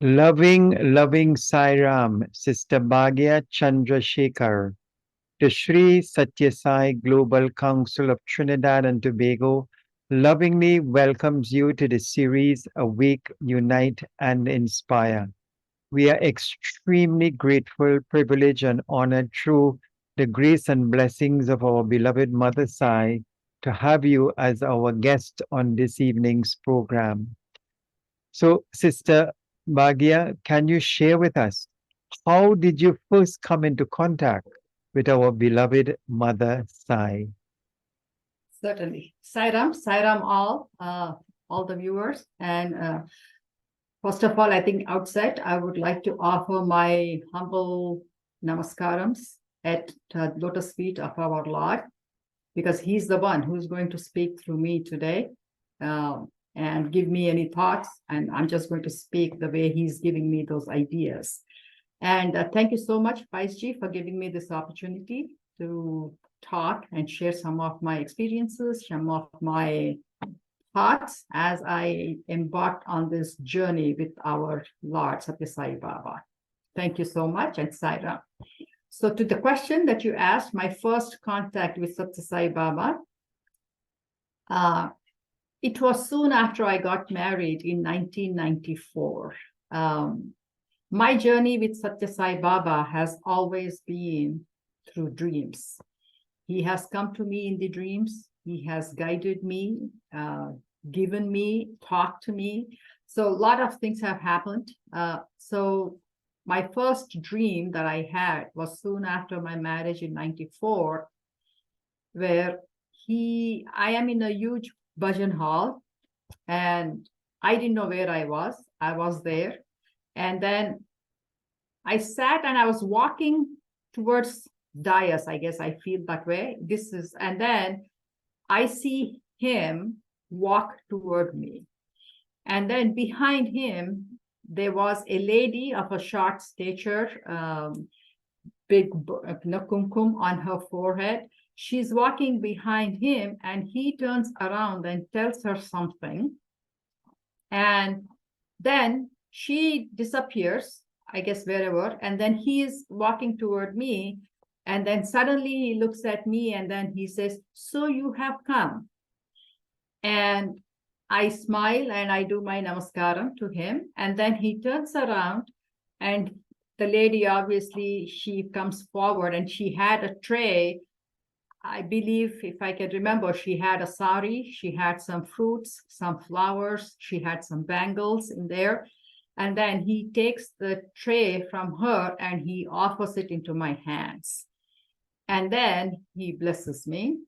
Loving Sairam, Sister Bhagya Chandra the Sri Satya Sai Global Council of Trinidad and Tobago lovingly welcomes you to the series Awake, Unite and Inspire. We are extremely grateful, privileged, and honored through the grace and blessings of our beloved Mother Sai to have you as our guest on this evening's program. So, Sister Bhagya, can you share with us how did you first come into contact with our beloved Mother Sai? Certainly. Sairam, all the viewers. And first of all, I think outside, I would like to offer my humble namaskarams at lotus feet of our Lord, because he's the one who's going to speak through me today and give me any thoughts. And I'm just going to speak the way he's giving me those ideas. And thank you so much, Paisji, for giving me this opportunity to talk and share some of my experiences, some of my thoughts as I embarked on this journey with our Lord Satya Sai Baba. Thank you so much, and Saira. So to the question that you asked, my first contact with Satya Sai Baba, it was soon after I got married in 1994. My journey with Satya Sai Baba has always been through dreams. He has come to me in the dreams. He has guided me, given me, talked to me. So a lot of things have happened. So my first dream that I had was soon after my marriage in 94, where I am in a huge bhajan hall, and I didn't know where I was. I was there. And then I sat and I was walking towards dais, I guess I feel that way. And then I see him walk toward me. And then behind him, there was a lady of a short stature, big kumkum on her forehead. She's walking behind him, and he turns around and tells her something. And then she disappears, I guess, wherever. And then he is walking toward me. And then suddenly he looks at me, and then he says, "So you have come." And I smile and I do my namaskaram to him. And then he turns around, and the lady, obviously, she comes forward, and she had a tray. I believe, if I can remember, she had a sari, she had some fruits, some flowers, she had some bangles in there. And then he takes the tray from her and he offers it into my hands. And then he blesses me.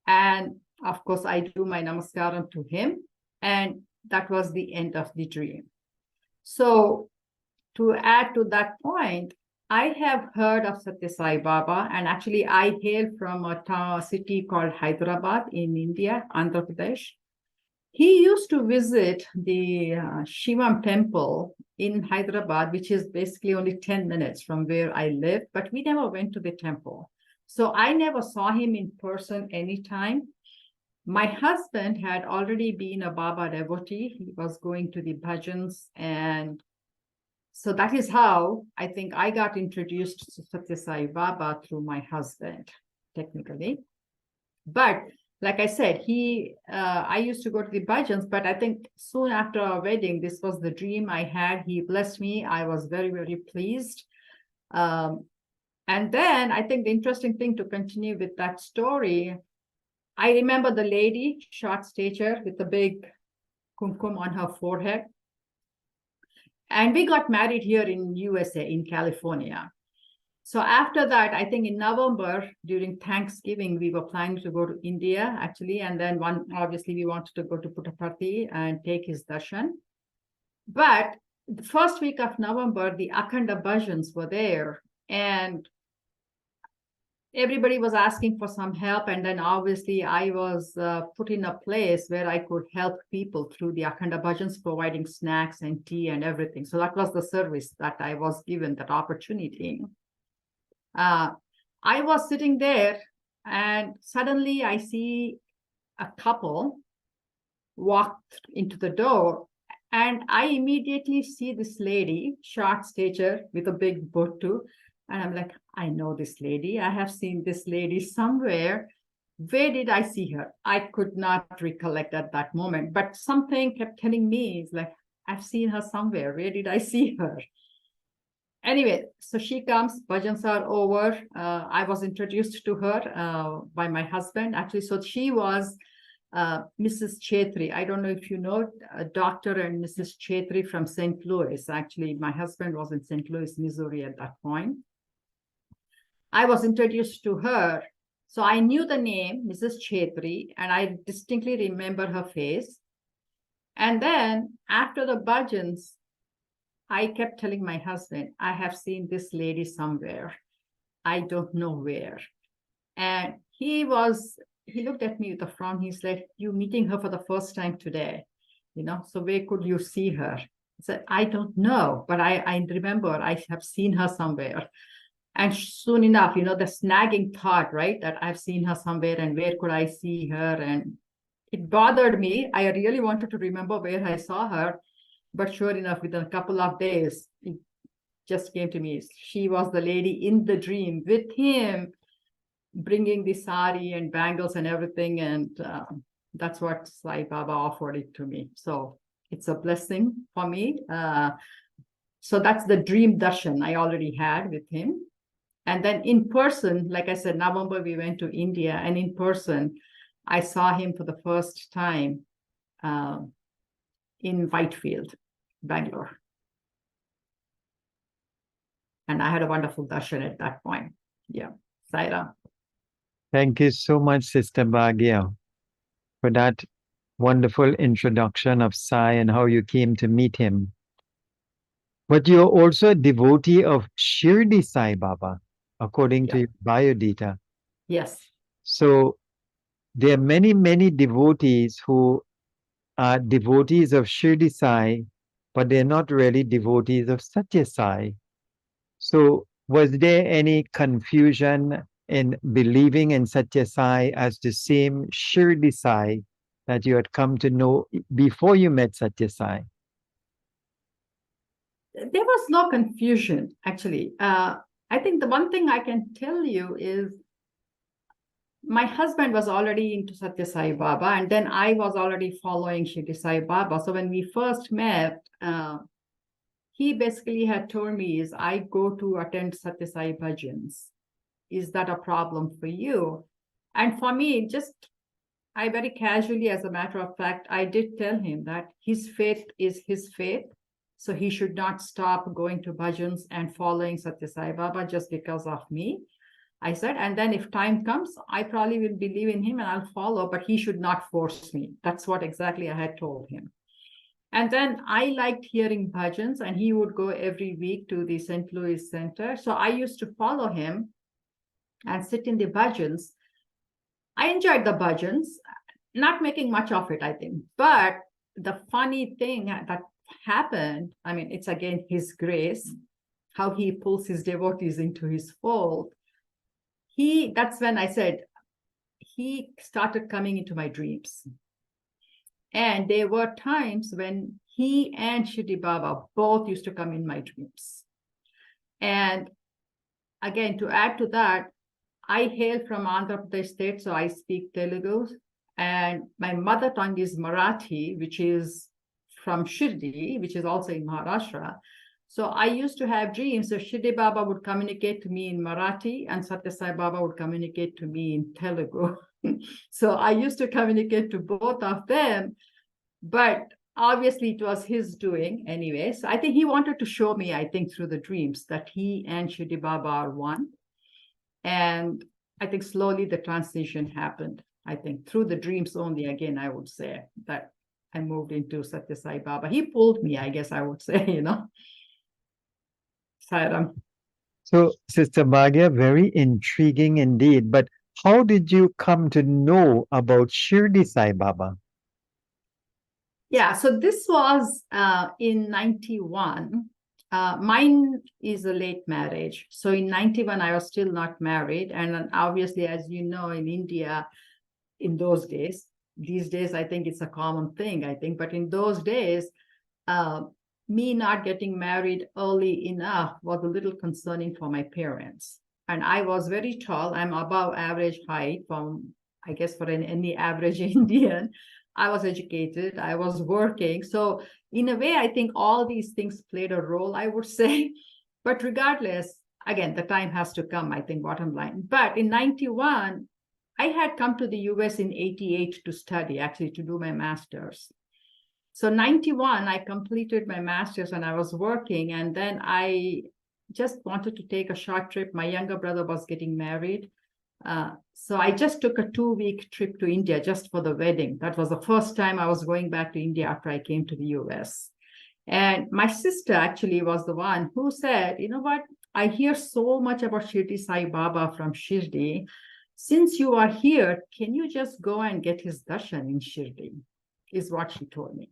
And of course, I do my namaskaram to him. And that was the end of the dream. So to add to that point, I have heard of Satya Sai Baba, and actually I hail from a city called Hyderabad in India, Andhra Pradesh. He used to visit the Shivam temple in Hyderabad, which is basically only 10 minutes from where I live, but we never went to the temple. So I never saw him in person anytime. My husband had already been a Baba devotee. He was going to the bhajans, and so that is how I think I got introduced to Satya Sai Baba through my husband, technically. But like I said, I used to go to the bhajans, but I think soon after our wedding, this was the dream I had. He blessed me. I was very, very pleased. And then I think the interesting thing to continue with that story, I remember the lady, short stature, with the big kumkum on her forehead. And we got married here in USA, in California. So after that, I think in November, during Thanksgiving, we were planning to go to India, actually. And then obviously, we wanted to go to Puttaparthi and take his darshan. But the first week of November, the Akhanda bhajans were there. And everybody was asking for some help. And then obviously I was put in a place where I could help people through the Akhanda bhajans, providing snacks and tea and everything. So that was the service that I was given, that opportunity. I was sitting there, and suddenly I see a couple walk into the door. And I immediately see this lady, short stature with a big too. And I'm like, I know this lady. I have seen this lady somewhere. Where did I see her? I could not recollect at that moment, but something kept telling me, it's like, I've seen her somewhere. Where did I see her? Anyway, so she comes, bhajans are over. I was introduced to her by my husband. Actually, so she was Mrs. Chetri. I don't know if you know, Dr. and Mrs. Chetri from St. Louis. Actually, my husband was in St. Louis, Missouri at that point. I was introduced to her. So I knew the name, Mrs. Chetri, and I distinctly remember her face. And then after the bhajans, I kept telling my husband, I have seen this lady somewhere. I don't know where. And he looked at me with a frown. He's like, you meeting her for the first time today, so where could you see her? I said, I don't know, but I remember I have seen her somewhere. And soon enough, the snagging thought, right, that I've seen her somewhere and where could I see her? And it bothered me. I really wanted to remember where I saw her. But sure enough, within a couple of days, it just came to me. She was the lady in the dream with him, bringing the sari and bangles and everything. And that's what Sai Baba offered it to me. So it's a blessing for me. So that's the dream darshan I already had with him. And then in person, like I said, November, we went to India. And in person, I saw him for the first time in Whitefield, Bangalore. And I had a wonderful darshan at that point. Yeah. Saira. Thank you so much, Sister Bhagya, for that wonderful introduction of Sai and how you came to meet him. But you're also a devotee of Shirdi Sai Baba, according to your biodata. Yes. So there are many, many devotees who are devotees of Shirdi Sai, but they're not really devotees of Satya Sai. So was there any confusion in believing in Satya Sai as the same Shirdi Sai that you had come to know before you met Satya Sai? There was no confusion, actually. I think the one thing I can tell you is my husband was already into Satya Sai Baba, and then I was already following Shirdi Sai Baba. So when we first met, he basically had told me is I go to attend Satya Sai bhajans. Is that a problem for you? And for me, I very casually, as a matter of fact, I did tell him that his faith is his faith. So he should not stop going to bhajans and following Satya Sai Baba just because of me. I said, and then if time comes, I probably will believe in him and I'll follow, but he should not force me. That's what exactly I had told him. And then I liked hearing bhajans, and he would go every week to the St. Louis Center. So I used to follow him and sit in the bhajans. I enjoyed the bhajans, not making much of it, I think. But the funny thing that happened, I mean, it's again his grace, how he pulls his devotees into his fold. That's when I said, he started coming into my dreams. And there were times when he and Shirdi Baba both used to come in my dreams. And again, to add to that, I hail from Andhra Pradesh state, so I speak Telugu. And my mother tongue is Marathi, which is from Shirdi, which is also in Maharashtra. So I used to have dreams. So Shirdi Baba would communicate to me in Marathi, and Satya Sai Baba would communicate to me in Telugu. So I used to communicate to both of them, but obviously it was his doing anyway. So I think he wanted to show me, I think, through the dreams that he and Shirdi Baba are one. And I think slowly the transition happened, I think, through the dreams only, again, I would say, that I moved into Satya Sai Baba. He pulled me, I guess I would say, Sairam. So, Sister Bhagya, very intriguing indeed. But how did you come to know about Shirdi Sai Baba? Yeah, so this was in 91. Mine is a late marriage. So in 91, I was still not married. And obviously, as you know, in India, in those days, these days, I think it's a common thing, but in those days, me not getting married early enough was a little concerning for my parents. And I was very tall. I'm above average height from, I guess, for any average Indian. I was educated, I was working. So, in a way, I think all these things played a role, I would say. But regardless, again, the time has to come, I think, bottom line. But in 91, I had come to the US in 88 to study, actually, to do my master's. So 91, I completed my master's and I was working. And then I just wanted to take a short trip. My younger brother was getting married. So I just took a 2-week trip to India just for the wedding. That was the first time I was going back to India after I came to the US. And my sister actually was the one who said, you know what, I hear so much about Shirdi Sai Baba from Shirdi. Since you are here, can you just go and get his darshan in Shirdi? Is what she told me.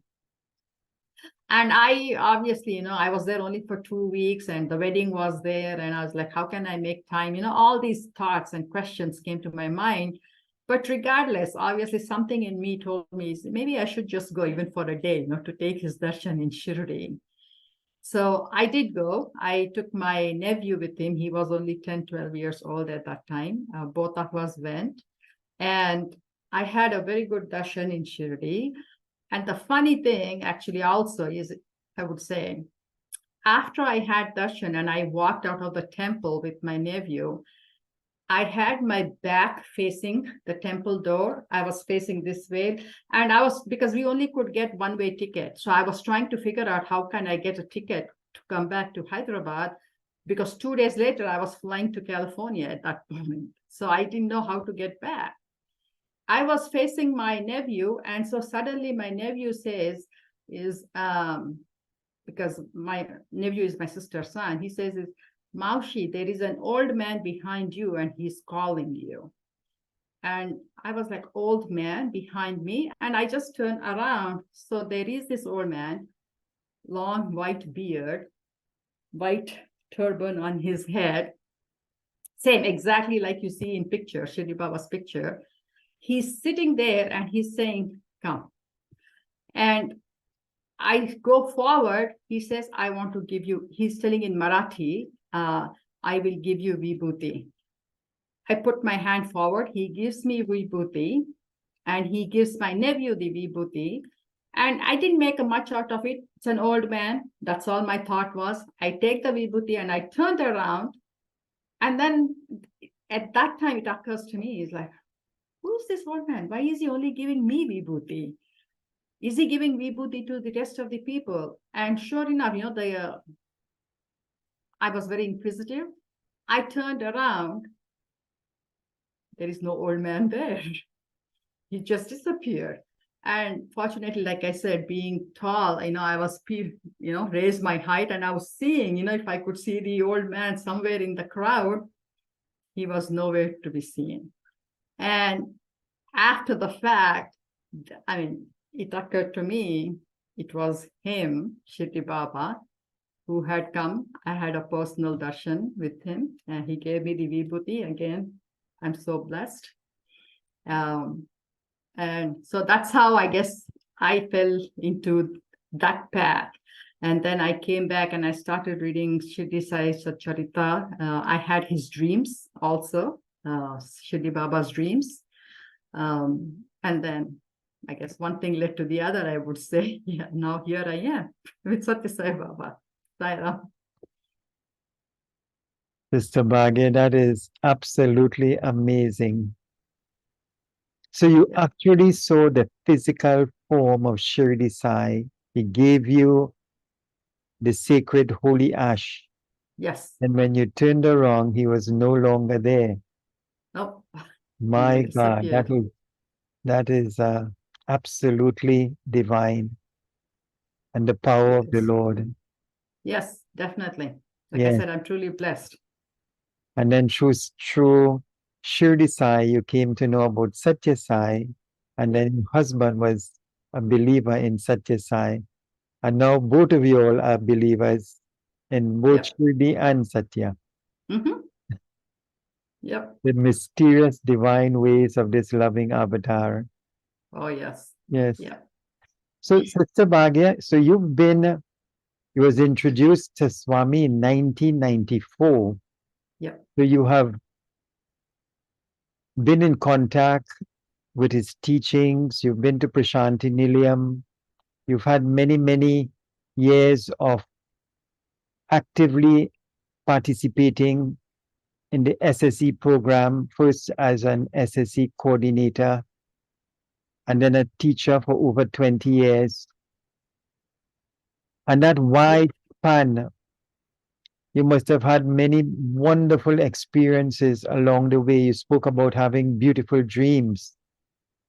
And I obviously, I was there only for 2 weeks and the wedding was there. And I was like, how can I make time? All these thoughts and questions came to my mind. But regardless, obviously, something in me told me maybe I should just go even for a day, to take his darshan in Shirdi. So I did go. I took my nephew with him. He was only 10, 12 years old at that time. Both of us went. And I had a very good darshan in Shirdi. And the funny thing actually also is, I would say, after I had darshan and I walked out of the temple with my nephew, I had my back facing the temple door. I was facing this way. And because we only could get one-way ticket. So I was trying to figure out how can I get a ticket to come back to Hyderabad, because 2 days later, I was flying to California at that moment. So I didn't know how to get back. I was facing my nephew, and so suddenly my nephew says, because my nephew is my sister's son, he says, Maushi, there is an old man behind you and he's calling you. And I was like, old man behind me? And I just turned around. So there is this old man, long white beard, white turban on his head, same exactly like you see in picture, Shirdi Baba's picture. He's sitting there and he's saying, come. And I go forward. He says, I want to give you, he's telling in Marathi, I will give you vibhuti. I put my hand forward. He gives me vibhuti and he gives my nephew the vibhuti. And I didn't make much out of it. It's an old man. That's all my thought was. I take the vibhuti and I turned around. And then at that time, it occurs to me, it's like, who's this old man? Why is he only giving me vibhuti? Is he giving vibhuti to the rest of the people? And sure enough, I was very inquisitive. I turned around. There is no old man there. He just disappeared. And fortunately, like I said, being tall, I was, raised my height and I was seeing, if I could see the old man somewhere in the crowd, he was nowhere to be seen. And after the fact, it occurred to me, it was him, Shirdi Baba, who had come. I had a personal darshan with him and he gave me the vibhuti. Again, I'm so blessed. And so that's how I guess I fell into that path. And then I came back and I started reading Shirdi Sai Satcharita. I had his dreams also, Shirdi Baba's dreams. And then I guess one thing led to the other, I would say. Yeah, now here I am with Satya Sai Baba. Sister Bhagya, that is absolutely amazing. So you actually saw the physical form of Shirdi Sai. He gave you the sacred holy ash. Yes. And when you turned around, he was no longer there. Nope. My God, that is absolutely divine. And the power of the Lord. Yes, definitely. Like I said, I'm truly blessed. And then through Shirdi Sai, you came to know about Satya Sai. And then your husband was a believer in Satya Sai. And now both of you all are believers in both Shirdi and Satya. Mm-hmm. Yep. The mysterious divine ways of this loving avatar. Oh, yes. Yes. Yeah. So, Sister Bhagya, so you was introduced to Swami in 1994. Yeah. So you have been in contact with his teachings. You've been to Prashanti Nilayam. You've had many, many years of actively participating in the SSE program, first as an SSE coordinator and then a teacher for over 20 years. And that wide span, you must have had many wonderful experiences along the way. You spoke about having beautiful dreams.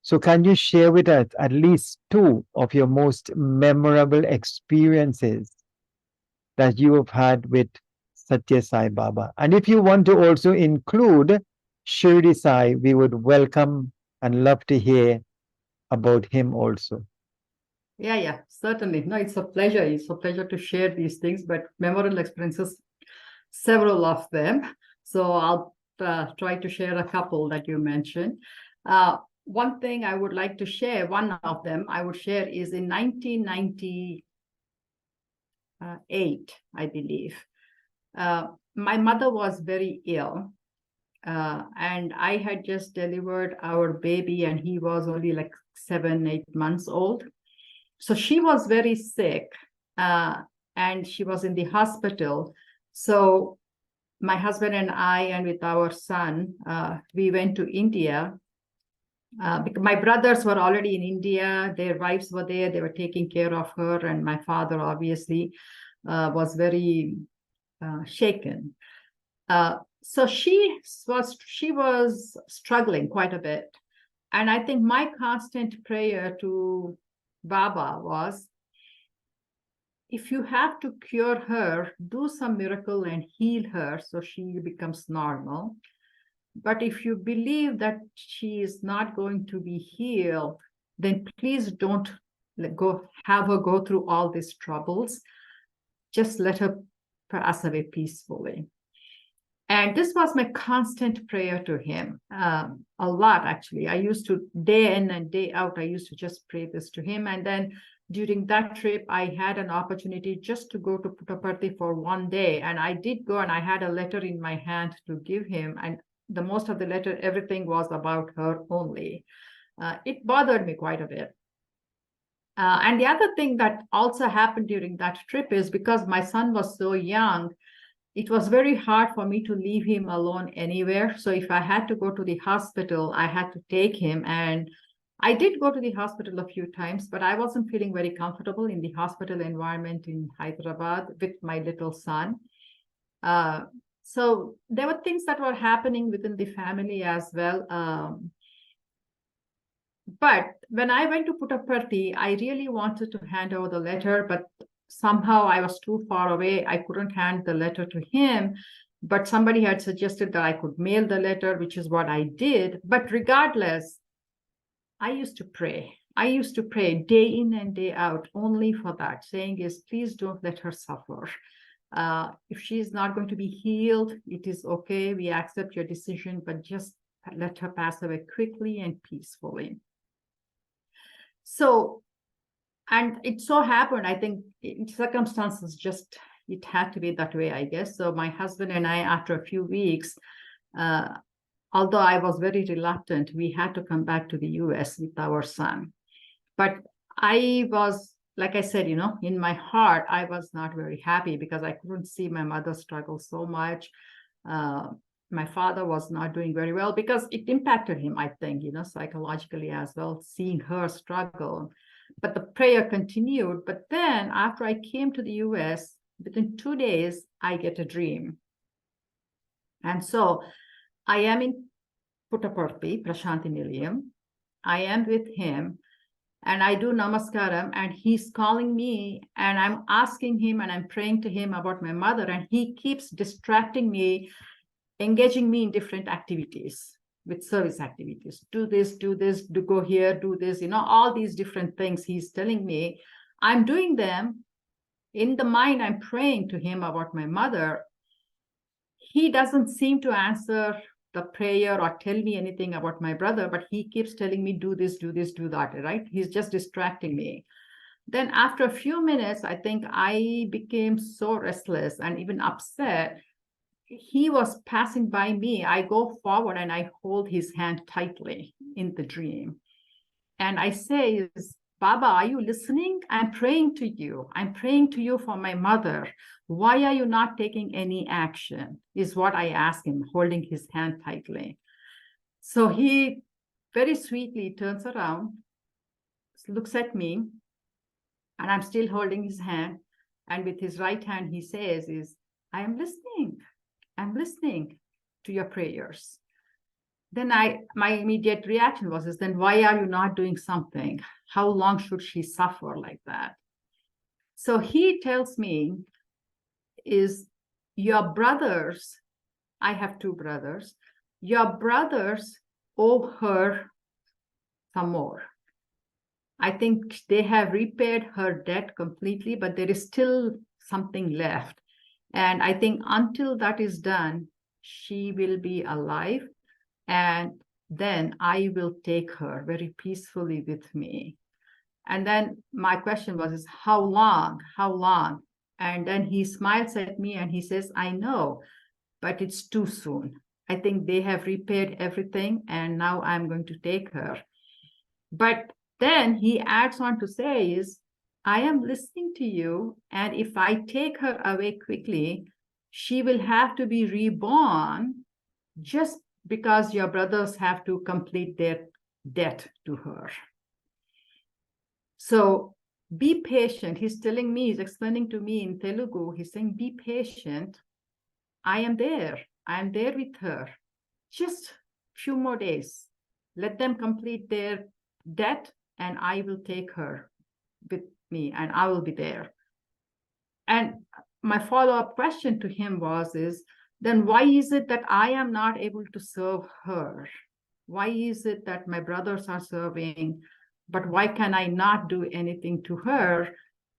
So, can you share with us at least two of your most memorable experiences that you have had with Satya Sai Baba? And if you want to also include Shirdi Sai, we would welcome and love to hear about him also. Yeah, certainly. No, it's a pleasure. It's a pleasure to share these things, but memorable experiences, several of them. So I'll try to share a couple that you mentioned. One thing I would like to share, one of them I would share is in 1998, I believe. My mother was very ill, and I had just delivered our baby, and he was only like 7-8 months old. So she was very sick, and she was in the hospital. So my husband and I, and with our son, we went to India. Because my brothers were already in India, their wives were there, they were taking care of her, and my father obviously was very shaken. So she was struggling quite a bit. And I think my constant prayer to Baba was, if you have to cure her, do some miracle and heal her so she becomes normal. But if you believe that she is not going to be healed, then please don't have her go through all these troubles. Just let her pass away peacefully. And this was my constant prayer to him, a lot, actually. I used to, day in and day out, I used to just pray this to him. And then during that trip, I had an opportunity just to go to Puttaparthi for one day. And I did go, and I had a letter in my hand to give him. And the most of the letter, everything was about her only. It bothered me quite a bit. And the other thing that also happened during that trip is, because my son was so young, it was very hard for me to leave him alone anywhere. So if I had to go to the hospital, I had to take him. And I did go to the hospital a few times, but I wasn't feeling very comfortable in the hospital environment in Hyderabad with my little son. So there were things that were happening within the family as well. But when I went to Puttaparthi, I really wanted to hand over the letter, but somehow I was too far away. I couldn't hand the letter to him, but somebody had suggested that I could mail the letter, which is what I did. But regardless, I used to pray. I used to pray day in and day out only for that, saying is, please don't let her suffer. If she is not going to be healed, it is okay. We accept your decision, but just let her pass away quickly and peacefully. So, and it so happened, I think circumstances just, it had to be that way, I guess. So my husband and I, after a few weeks, although I was very reluctant, we had to come back to the US with our son. But I was, like I said, in my heart, I was not very happy because I couldn't see my mother struggle so much. My father was not doing very well because it impacted him, I think, psychologically as well, seeing her struggle. But the prayer continued. But then after I came to the US, within 2 days, I get a dream. And so I am in Puttaparthi, Prashanti Nilayam. I am with him. And I do namaskaram, and he's calling me, and I'm asking him, and I'm praying to him about my mother, and he keeps distracting me, engaging me in different activities, with service activities. Do this, do go here, do this, all these different things he's telling me. I'm doing them. In the mind, I'm praying to him about my mother. He doesn't seem to answer the prayer or tell me anything about my brother, but he keeps telling me, do this, do that, right? He's just distracting me. Then after a few minutes, I think I became so restless and even upset. He was passing by me. I go forward and I hold his hand tightly in the dream. And I say, Baba, are you listening? I'm praying to you. I'm praying to you for my mother. Why are you not taking any action? Is what I ask him, holding his hand tightly. So he very sweetly turns around, looks at me, and I'm still holding his hand. And with his right hand, he says, I am listening. I'm listening to your prayers. Then my immediate reaction was, then why are you not doing something? How long should she suffer like that? So he tells me, is your brothers, I have two brothers, your brothers owe her some more. I think they have repaid her debt completely, but there is still something left. And I think until that is done, she will be alive. And then I will take her very peacefully with me. And then my question was, is how long? How long? And then he smiles at me and he says, I know, but it's too soon. I think they have repaid everything and now I'm going to take her. But then he adds on to say is, I am listening to you. And if I take her away quickly, she will have to be reborn just because your brothers have to complete their debt to her. So be patient. He's telling me, he's explaining to me in Telugu, he's saying, be patient. I am there. I am there with her. Just few more days. Let them complete their debt and I will take her with me and I will be there. And my follow-up question to him was, then why is it that I am not able to serve her? Why is it that my brothers are serving, but why can I not do anything to her?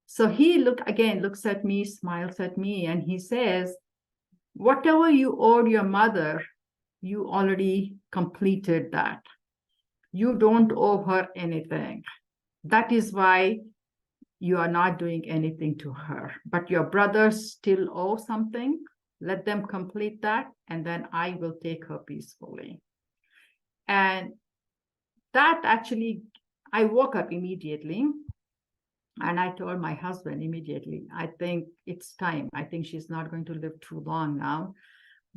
So he looks at me, smiles at me, and he says, whatever you owed your mother, you already completed that. You don't owe her anything. That is why you are not doing anything to her. But your brothers still owe something. Let them complete that, and then I will take her peacefully. And that actually, I woke up immediately and I told my husband immediately, I think it's time. I think she's not going to live too long now.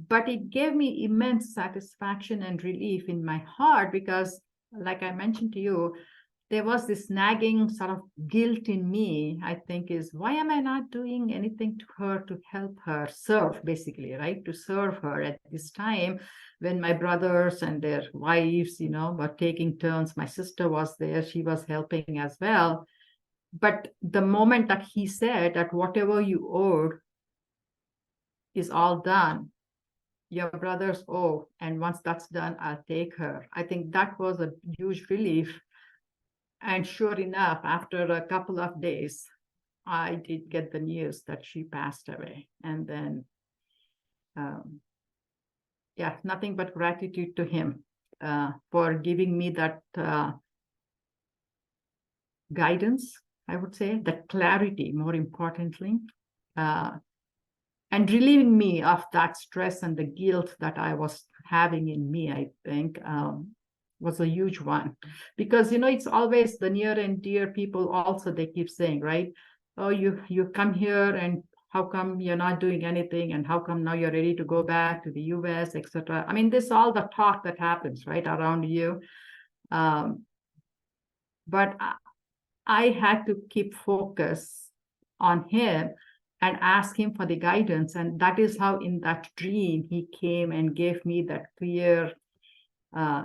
But it gave me immense satisfaction and relief in my heart because, like I mentioned to you, there was this nagging sort of guilt in me, I think, is why am I not doing anything to her to help her serve, basically, right? To serve her at this time when my brothers and their wives, were taking turns. My sister was there, she was helping as well. But the moment that he said that whatever you owed is all done, your brothers owe, and once that's done, I'll take her. I think that was a huge relief. And sure enough, after a couple of days, I did get the news that she passed away. And then, nothing but gratitude to him for giving me that guidance, I would say, the clarity, more importantly, and relieving me of that stress and the guilt that I was having in me, I think. Was a huge one because it's always the near and dear people also, they keep saying, right, oh, you come here and how come you're not doing anything, and how come now you're ready to go back to the US, etc. I mean, this all the talk that happens right around you, but I had to keep focus on him and ask him for the guidance, and that is how in that dream he came and gave me that clear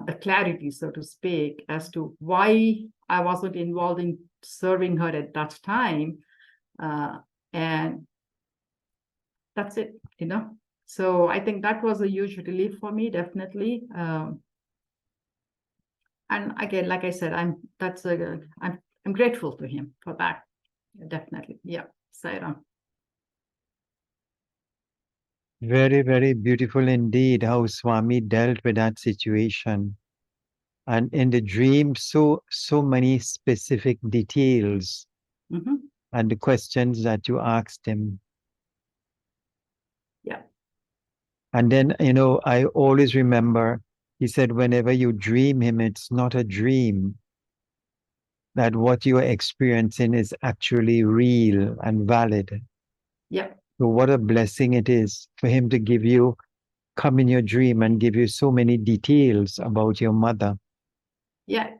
the clarity, so to speak, as to why I wasn't involved in serving her at that time. And that's it, So I think that was a huge relief for me, definitely. And again, like I said, I'm grateful to him for that. Definitely. Yeah. Sairam. Very, very beautiful indeed how Swami dealt with that situation. And in the dream, so many specific details and the questions that you asked him. Yeah. And then, I always remember he said, whenever you dream him, it's not a dream, that what you're experiencing is actually real and valid. Yeah. So, what a blessing it is for him to come in your dream and give you so many details about your mother. Yeah.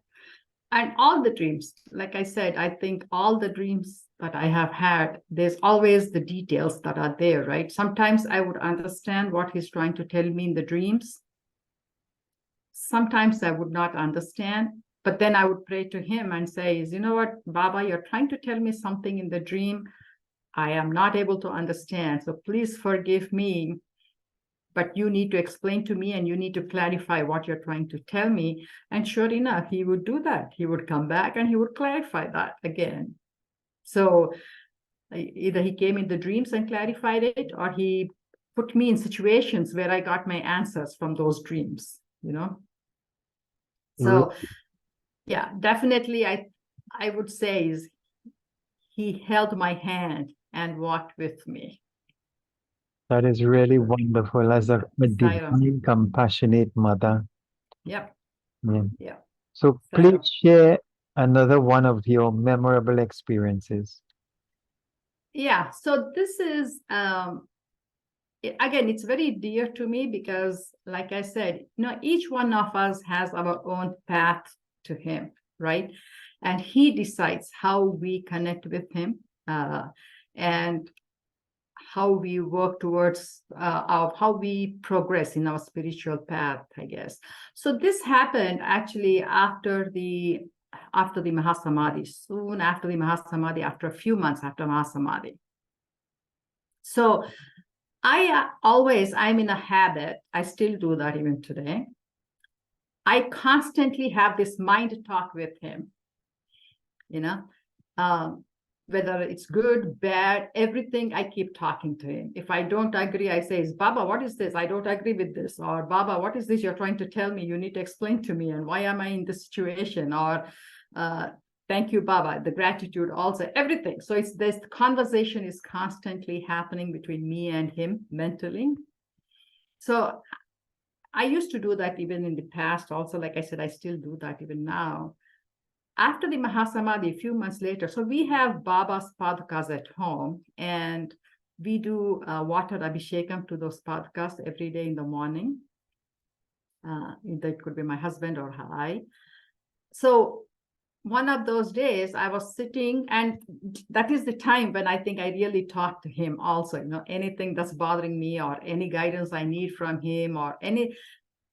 And all the dreams, like I said, I think all the dreams that I have had, there's always the details that are there, right? Sometimes I would understand what he's trying to tell me in the dreams. Sometimes I would not understand, but then I would pray to him and say, you know what, Baba, you're trying to tell me something in the dream I am not able to understand. So please forgive me, but you need to explain to me and you need to clarify what you're trying to tell me. And sure enough, he would do that. He would come back and he would clarify that again. So either he came in the dreams and clarified it, or he put me in situations where I got my answers from those dreams, So yeah, definitely I would say is he held my hand and walked with me. That is really wonderful as a Siren. divine, compassionate mother. Yep. Yeah. Yeah. So please share another one of your memorable experiences. Yeah. So this is again, it's very dear to me because, like I said, each one of us has our own path to him, right? And he decides how we connect with him and how we work towards how we progress in our spiritual path, I guess. So this happened actually after the Mahasamadhi, soon after the Mahasamadhi, after a few months after Mahasamadhi. So I'm in a habit, I still do that even today. I constantly have this mind talk with him, whether it's good, bad, everything, I keep talking to him. If I don't agree, I say, Baba, what is this? I don't agree with this. Or Baba, what is this you're trying to tell me? You need to explain to me. And why am I in this situation? Or thank you, Baba, the gratitude also, everything. So this conversation is constantly happening between me and him mentally. So I used to do that even in the past. Also, like I said, I still do that even now. After the Mahasamadhi, a few months later, so we have Baba's padukas at home, and we do water abhishekam to those padukas every day in the morning. That could be my husband or I. So one of those days I was sitting, and that is the time when I think I really talk to him also, anything that's bothering me or any guidance I need from him or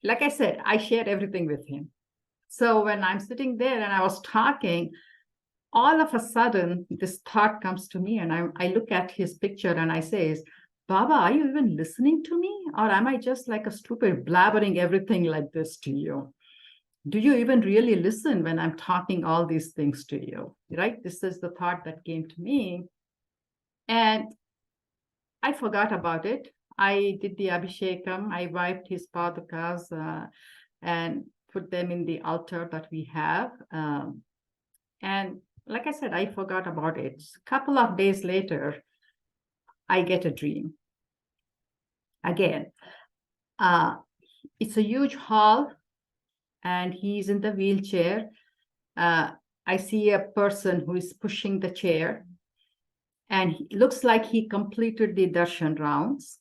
like I said, I share everything with him. So when I'm sitting there and I was talking, all of a sudden this thought comes to me, and I look at his picture and I say, Baba, are you even listening to me? Or am I just like a stupid blabbering everything like this to you? Do you even really listen when I'm talking all these things to you? Right? This is the thought that came to me. And I forgot about it. I did the abhishekam. I wiped his padukas and put them in the altar that we have. And like I said, I forgot about it. A couple of days later, I get a dream. Again, it's a huge hall, and he's in the wheelchair. I see a person who is pushing the chair, and it looks like he completed the darshan rounds,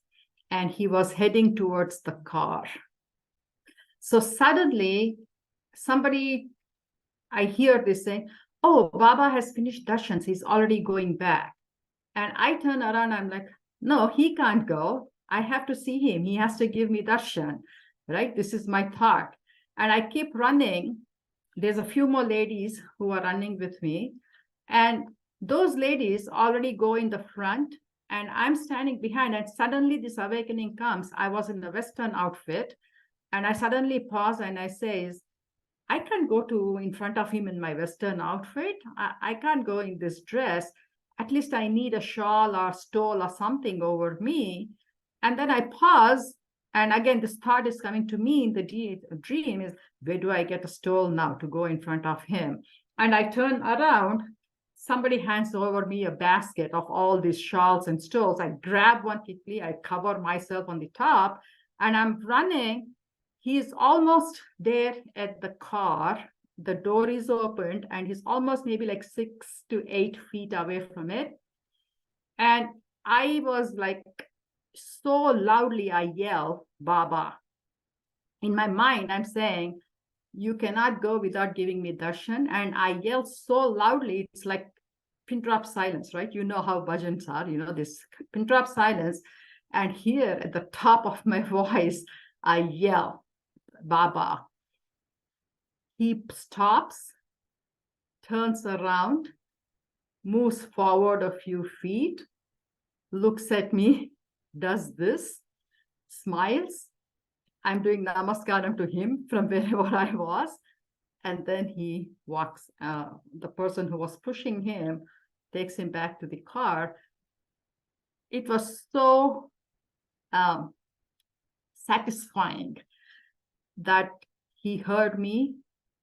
and he was heading towards the car. So suddenly, I hear this saying, oh, Baba has finished darshans. He's already going back. And I turn around, I'm like, no, he can't go. I have to see him. He has to give me darshan, right? This is my thought. And I keep running. There's a few more ladies who are running with me. And those ladies already go in the front, and I'm standing behind. And suddenly this awakening comes. I was in a Western outfit, and I suddenly pause and I say, I can't go in front of him in my Western outfit. I can't go in this dress. At least I need a shawl or stole or something over me. And then I pause. And again, this thought is coming to me in the dream is, where do I get a stole now to go in front of him? And I turn around. somebody hands over me a basket of all these shawls and stoles. I grab one quickly, I cover myself on the top, and I'm running. He's almost there at the car. The door is opened, and he's almost maybe like 6 to 8 feet away from it. And I was like, so loudly, I yell, Baba. In my mind, I'm saying, you cannot go without giving me darshan. And I yell so loudly, it's like pin drop silence, right? You know how bhajans are, this pin drop silence. And here at the top of my voice, I yell, Baba. He stops, turns around, moves forward a few feet, looks at me, does this, smiles. I'm doing namaskaram to him from wherever I was. And then he walks, the person who was pushing him takes him back to the car. It was so satisfying that he heard me,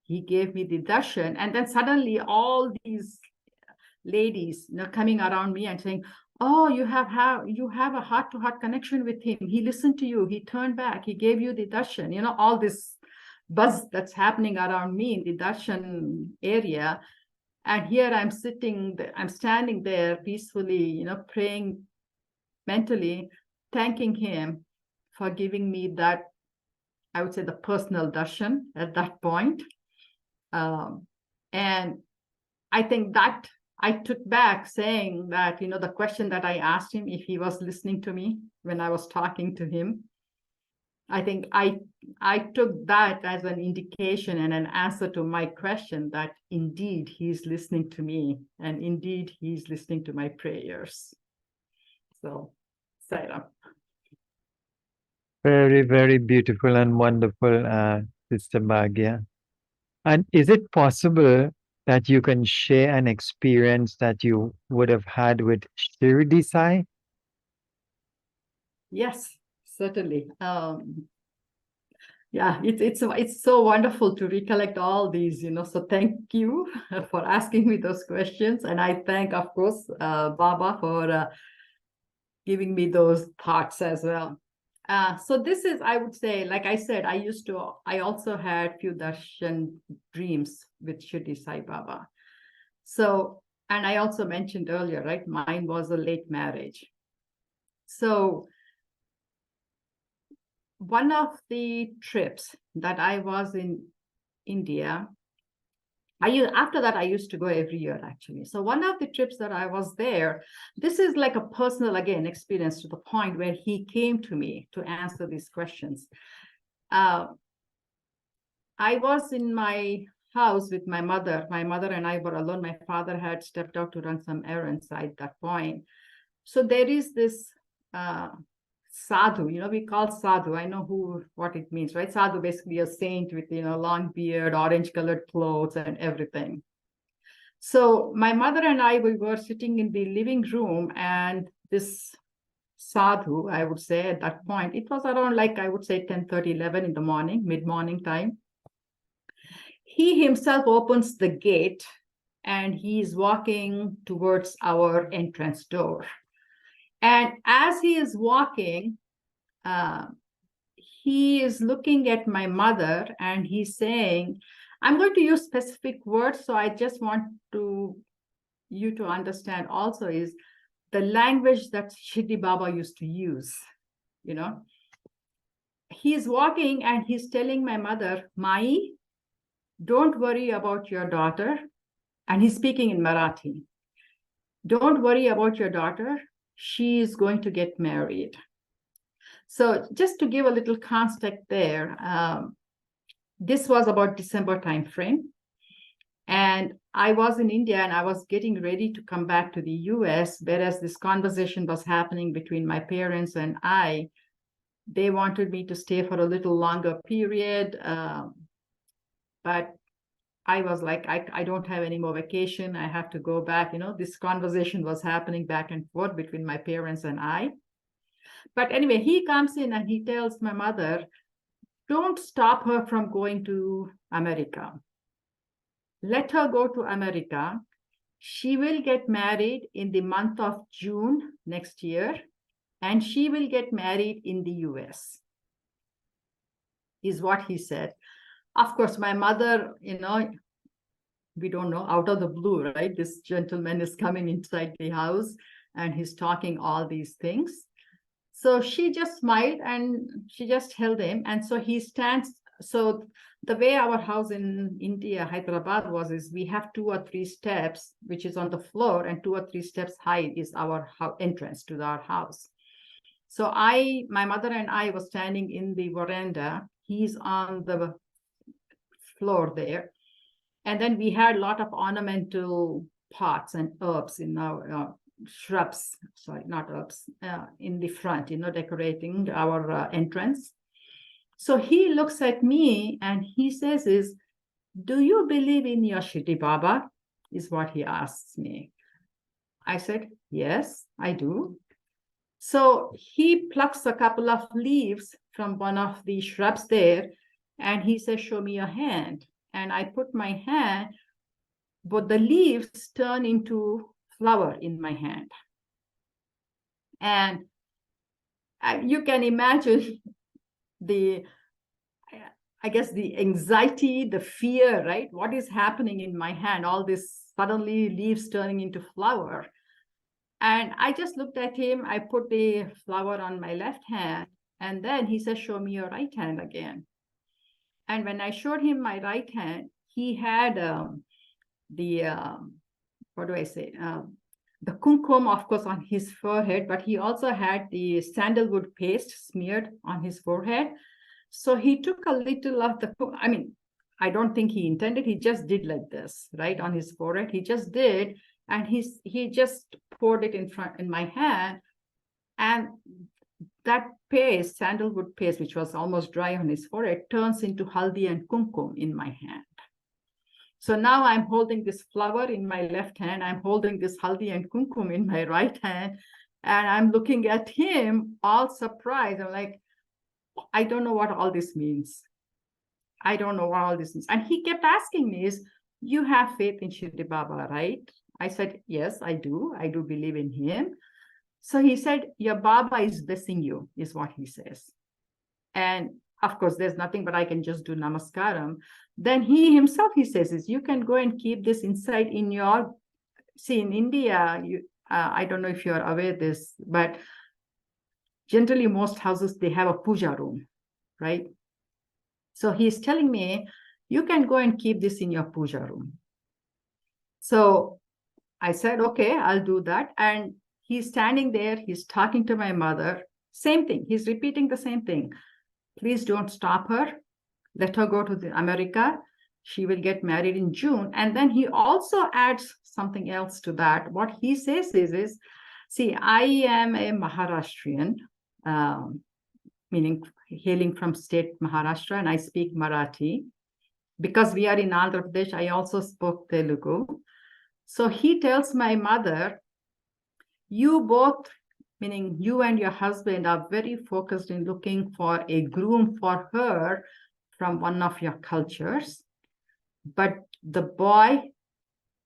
he gave me the darshan, and then suddenly all these ladies, coming around me and saying, oh, you have a heart-to-heart connection with him. He listened to you. He turned back. He gave you the darshan. All this buzz that's happening around me in the darshan area. And here I'm standing there peacefully, praying mentally, thanking him for giving me that, I would say, the personal darshan at that point. And I think that I took back saying that, the question that I asked him, if he was listening to me when I was talking to him, I think I took that as an indication and an answer to my question that indeed he's listening to me and indeed he's listening to my prayers. So, Sairam. Very, very beautiful and wonderful, Sister Bhagya. And is it possible that you can share an experience that you would have had with Shirdi Sai? Yes, certainly. Yeah, it's so wonderful to recollect all these, so thank you for asking me those questions. And I thank, of course, Baba for giving me those thoughts as well. So this is, I would say, like I said, I also had few darshan dreams with Shirdi Sai Baba. So, and I also mentioned earlier, right, mine was a late marriage. So one of the trips that I was in India, after that, I used to go every year, actually. So one of the trips that I was there, this is like a personal, again, experience to the point where he came to me to answer these questions. I was in my house with my mother. My mother and I were alone. My father had stepped out to run some errands at that point. So there is this sadhu, we call sadhu. I know what it means, right? Sadhu, basically a saint with, long beard, orange colored clothes and everything. So my mother and I, we were sitting in the living room, and this sadhu, I would say at that point, it was around like, I would say 10:30, 11 in the morning, mid-morning time. He himself opens the gate and he's walking towards our entrance door. And as he is walking, he is looking at my mother and he's saying, I'm going to use specific words, so I just want you to understand also is the language that Shirdi Baba used to use, He's walking and he's telling my mother, Mai, don't worry about your daughter. And he's speaking in Marathi. Don't worry about your daughter. She is going to get married. So just to give a little context there, this was about December timeframe. And I was in India and I was getting ready to come back to the US, whereas this conversation was happening between my parents and I. They wanted me to stay for a little longer period, but I was like, I don't have any more vacation. I have to go back. This conversation was happening back and forth between my parents and I. But anyway, he comes in and he tells my mother, don't stop her from going to America. Let her go to America. She will get married in the month of June next year, and she will get married in the US, is what he said. Of course, my mother, we don't know, out of the blue, right? This gentleman is coming inside the house and he's talking all these things. So she just smiled and she just held him. And so he stands. So the way our house in India, Hyderabad is we have 2 or 3 steps, which is on the floor, and 2 or 3 steps high is our entrance to our house. So my mother and I were standing in the veranda. He's on the floor there. And then we had a lot of ornamental pots and herbs in our shrubs, sorry, not herbs, in the front, decorating our entrance. So he looks at me and he says do you believe in your Shirdi Baba? Is what he asks me. I said, yes, I do. So he plucks a couple of leaves from one of the shrubs there, and he says, show me your hand. And I put my hand, but the leaves turn into flower in my hand. And you can imagine I guess the anxiety, the fear, right? What is happening in my hand? All this suddenly leaves turning into flower. And I just looked at him. I put the flower on my left hand. And then he says, show me your right hand again. And when I showed him my right hand, he had what do I say? The kumkum, of course, on his forehead, but he also had the sandalwood paste smeared on his forehead. So he took a little of I don't think he intended, he just did like this, right, on his forehead. He just did, and he just poured it in my hand, and that paste, sandalwood paste, which was almost dry on his forehead, turns into haldi and kumkum in my hand. So now I'm holding this flower in my left hand, I'm holding this haldi and kumkum in my right hand, and I'm looking at him all surprised. I'm like, I don't know what all this means. I don't know what all this means. And he kept asking me, you have faith in Shirdi Baba, right? I said, yes, I do. I do believe in him. So he said, your Baba is blessing you, is what he says. And of course, there's nothing but I can just do namaskaram. Then he himself, he says, you can go and keep this inside in your, see, in India, I don't know if you're aware of this, but generally most houses, they have a puja room, right? So he's telling me, you can go and keep this in your puja room. So I said, okay, I'll do that. And he's standing there, he's talking to my mother, same thing. He's repeating the same thing. Please don't stop her. Let her go to America. She will get married in June. And then he also adds something else to that. What he says is see, I am a Maharashtrian, meaning hailing from state Maharashtra, and I speak Marathi. Because we are in Andhra Pradesh, I also spoke Telugu. So he tells my mother, you both, meaning you and your husband, are very focused in looking for a groom for her from one of your cultures. But the boy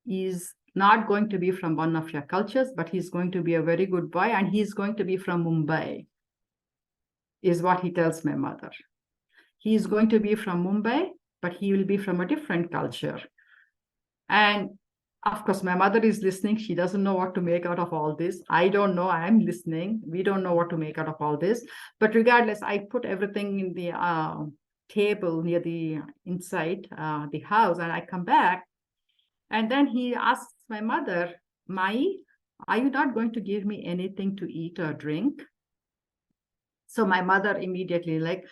is not going to be from one of your cultures, but he's going to be a very good boy, and he's going to be from Mumbai, is what he tells my mother. He's going to be from Mumbai, but he will be from a different culture. And of course, my mother is listening. She doesn't know what to make out of all this. I don't know. I'm listening. We don't know what to make out of all this. But regardless, I put everything in the table near the inside the house, and I come back. And then he asks my mother, Mai, are you not going to give me anything to eat or drink? So my mother immediately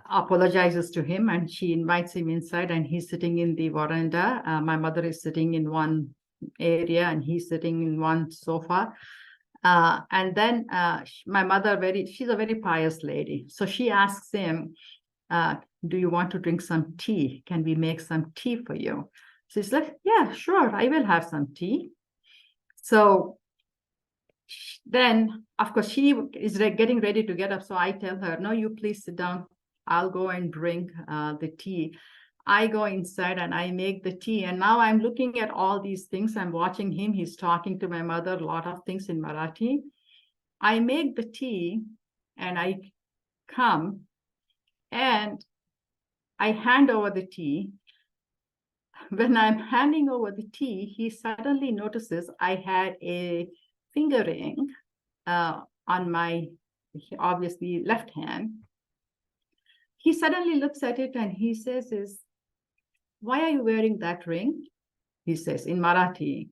apologizes to him, and she invites him inside, and he's sitting in the veranda. My mother is sitting in one area and he's sitting in one sofa. And then my mother, she's a very pious lady. So she asks him, do you want to drink some tea? Can we make some tea for you? So he's like, yeah, sure, I will have some tea. So then, of course, she is getting ready to get up. So I tell her, no, you please sit down. I'll go and bring the tea. I go inside and I make the tea. And now I'm looking at all these things. I'm watching him. He's talking to my mother, a lot of things in Marathi. I make the tea and I come and I hand over the tea. When I'm handing over the tea, he suddenly notices I had a finger ring on my, obviously, left hand. He suddenly looks at it and he says, why are you wearing that ring? He says in Marathi.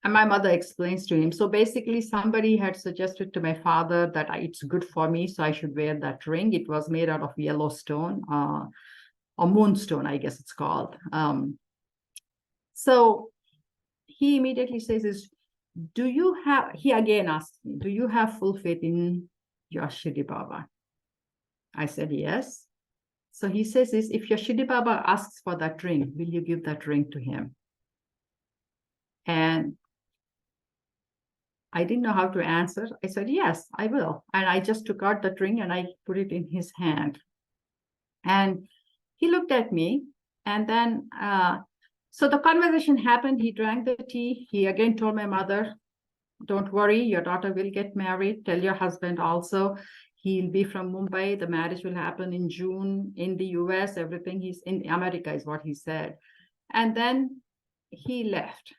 And my mother explains to him. So basically, somebody had suggested to my father that it's good for me, so I should wear that ring. It was made out of yellow stone, or moonstone, I guess it's called. So he immediately says, he again asked me, do you have full faith in your Shirdi Baba? I said, yes. So he says, if your Shirdi Baba asks for that ring, will you give that ring to him? And I didn't know how to answer. I said, yes, I will. And I just took out that ring and I put it in his hand. And he looked at me. And then, so the conversation happened. He drank the tea. He again told my mother, don't worry, your daughter will get married. Tell your husband also. He'll be from Mumbai. The marriage will happen in June in the US. Everything he's in America is what he said. And then he left.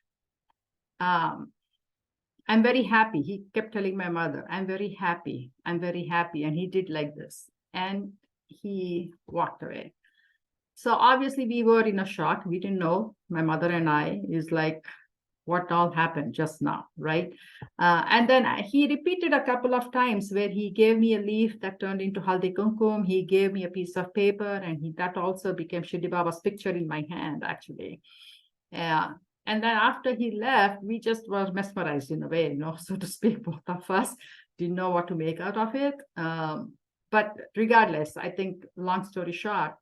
I'm very happy. He kept telling my mother, I'm very happy. I'm very happy. And he did like this. And he walked away. So obviously we were in a shock. We didn't know, my mother and I, is like, what all happened just now, right? And then he repeated a couple of times where he gave me a leaf that turned into Haldi Kumkum. He gave me a piece of paper, and that also became Shirdi Baba's picture in my hand, actually. And then after he left, we just were mesmerized in a way, so to speak, both of us didn't know what to make out of it. But regardless, I think, long story short,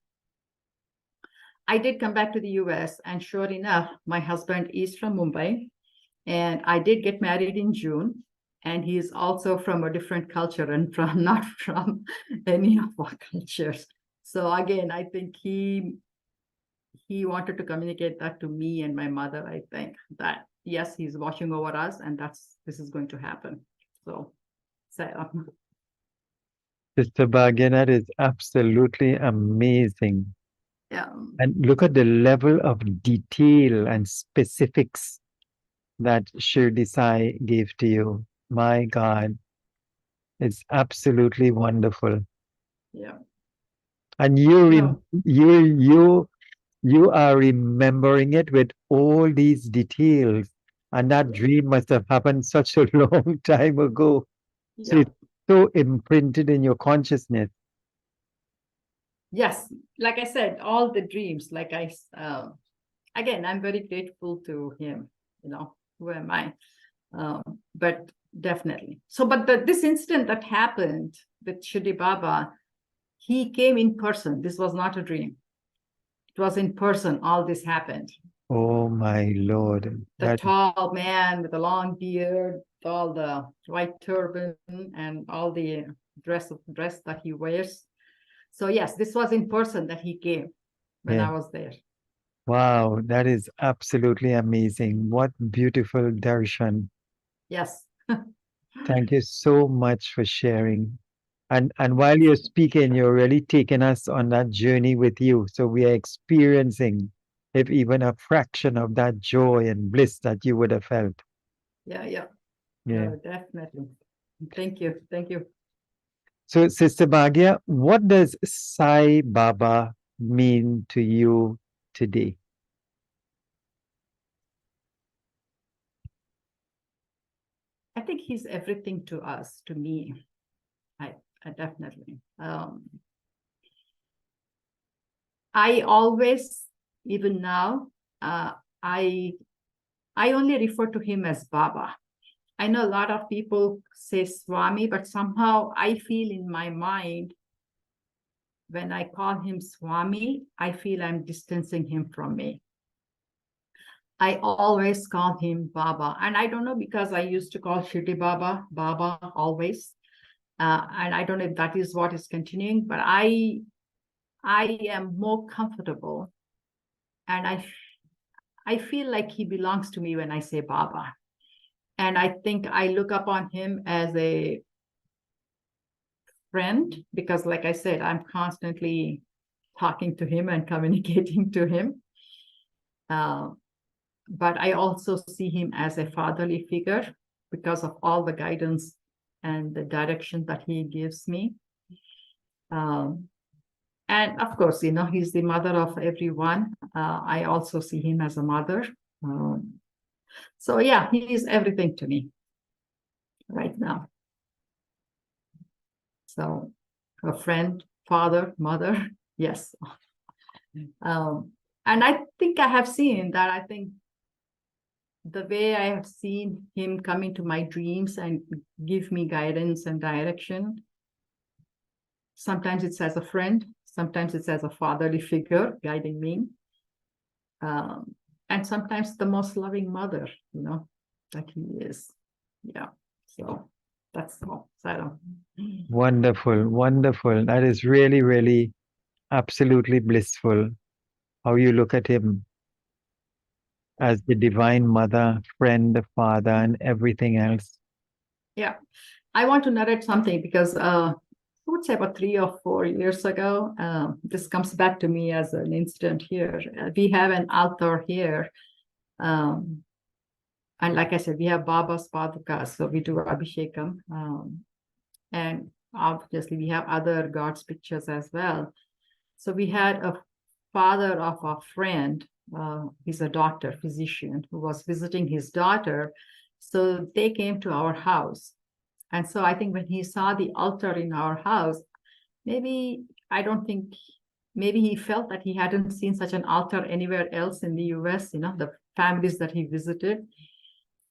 I did come back to the US, and sure enough, my husband is from Mumbai, and I did get married in June, and he's also from a different culture and not from any of our cultures. So again, I think he wanted to communicate that to me and my mother, I think, that yes, he's watching over us, and this is going to happen. So Sister Bhagya, that is absolutely amazing. yeah. And look at the level of detail and specifics that Shirdi Sai gave to you. My God, it's absolutely wonderful. Yeah. And No. you are remembering it with all these details. And that dream must have happened such a long time ago. So Yeah. it's so imprinted in your consciousness. Yes, like I said, all the dreams, again, I'm very grateful to him, who am I? But definitely. So, but this incident that happened with Shirdi Baba, he came in person. This was not a dream. It was in person. All this happened. Oh my Lord. The tall man with a long beard, all the white turban, and all the dress that he wears. So yes, this was in person that he came when Yeah. I was there. Wow, that is absolutely amazing. What beautiful darshan. Yes. Thank you so much for sharing. And while you're speaking, you're really taking us on that journey with you. So we are experiencing, if even a fraction of that joy and bliss that you would have felt. Yeah, yeah. Yeah. No, definitely. Thank you. Thank you. So, Sister Bhagya, what does Sai Baba mean to you today? I think he's everything to us, to me. I definitely. I always, even now, I only refer to him as Baba. I know a lot of people say Swami, but somehow I feel in my mind, when I call him Swami, I feel I'm distancing him from me. I always call him Baba. And I don't know, because I used to call Shirdi Baba, Baba always. And I don't know if that is what is continuing, but I am more comfortable And I feel like he belongs to me when I say Baba. And I think I look upon him as a friend because, like I said, I'm constantly talking to him and communicating to him. But I also see him as a fatherly figure because of all the guidance and the direction that he gives me. And of course, he's the mother of everyone. I also see him as a mother. So yeah, he is everything to me right now. So a friend, father, mother, yes. And I think I have seen that. I think the way I have seen him come into my dreams and give me guidance and direction, sometimes it's as a friend, sometimes it's as a fatherly figure guiding me, and sometimes the most loving mother, that he is. Yeah, so that's all. So Wonderful, wonderful. That is really, really absolutely blissful how you look at him as the divine mother, friend, father, and everything else. yeah, I want to narrate something because I would say about 3 or 4 years ago, this comes back to me as an incident here. We have an altar here. And like I said, we have Baba's Padukas, so we do Abhishekam. And obviously, we have other God's pictures as well. So we had a father of a friend, he's a doctor, physician, who was visiting his daughter. So they came to our house. And so I think when he saw the altar in our house, maybe he felt that he hadn't seen such an altar anywhere else in the US, the families that he visited.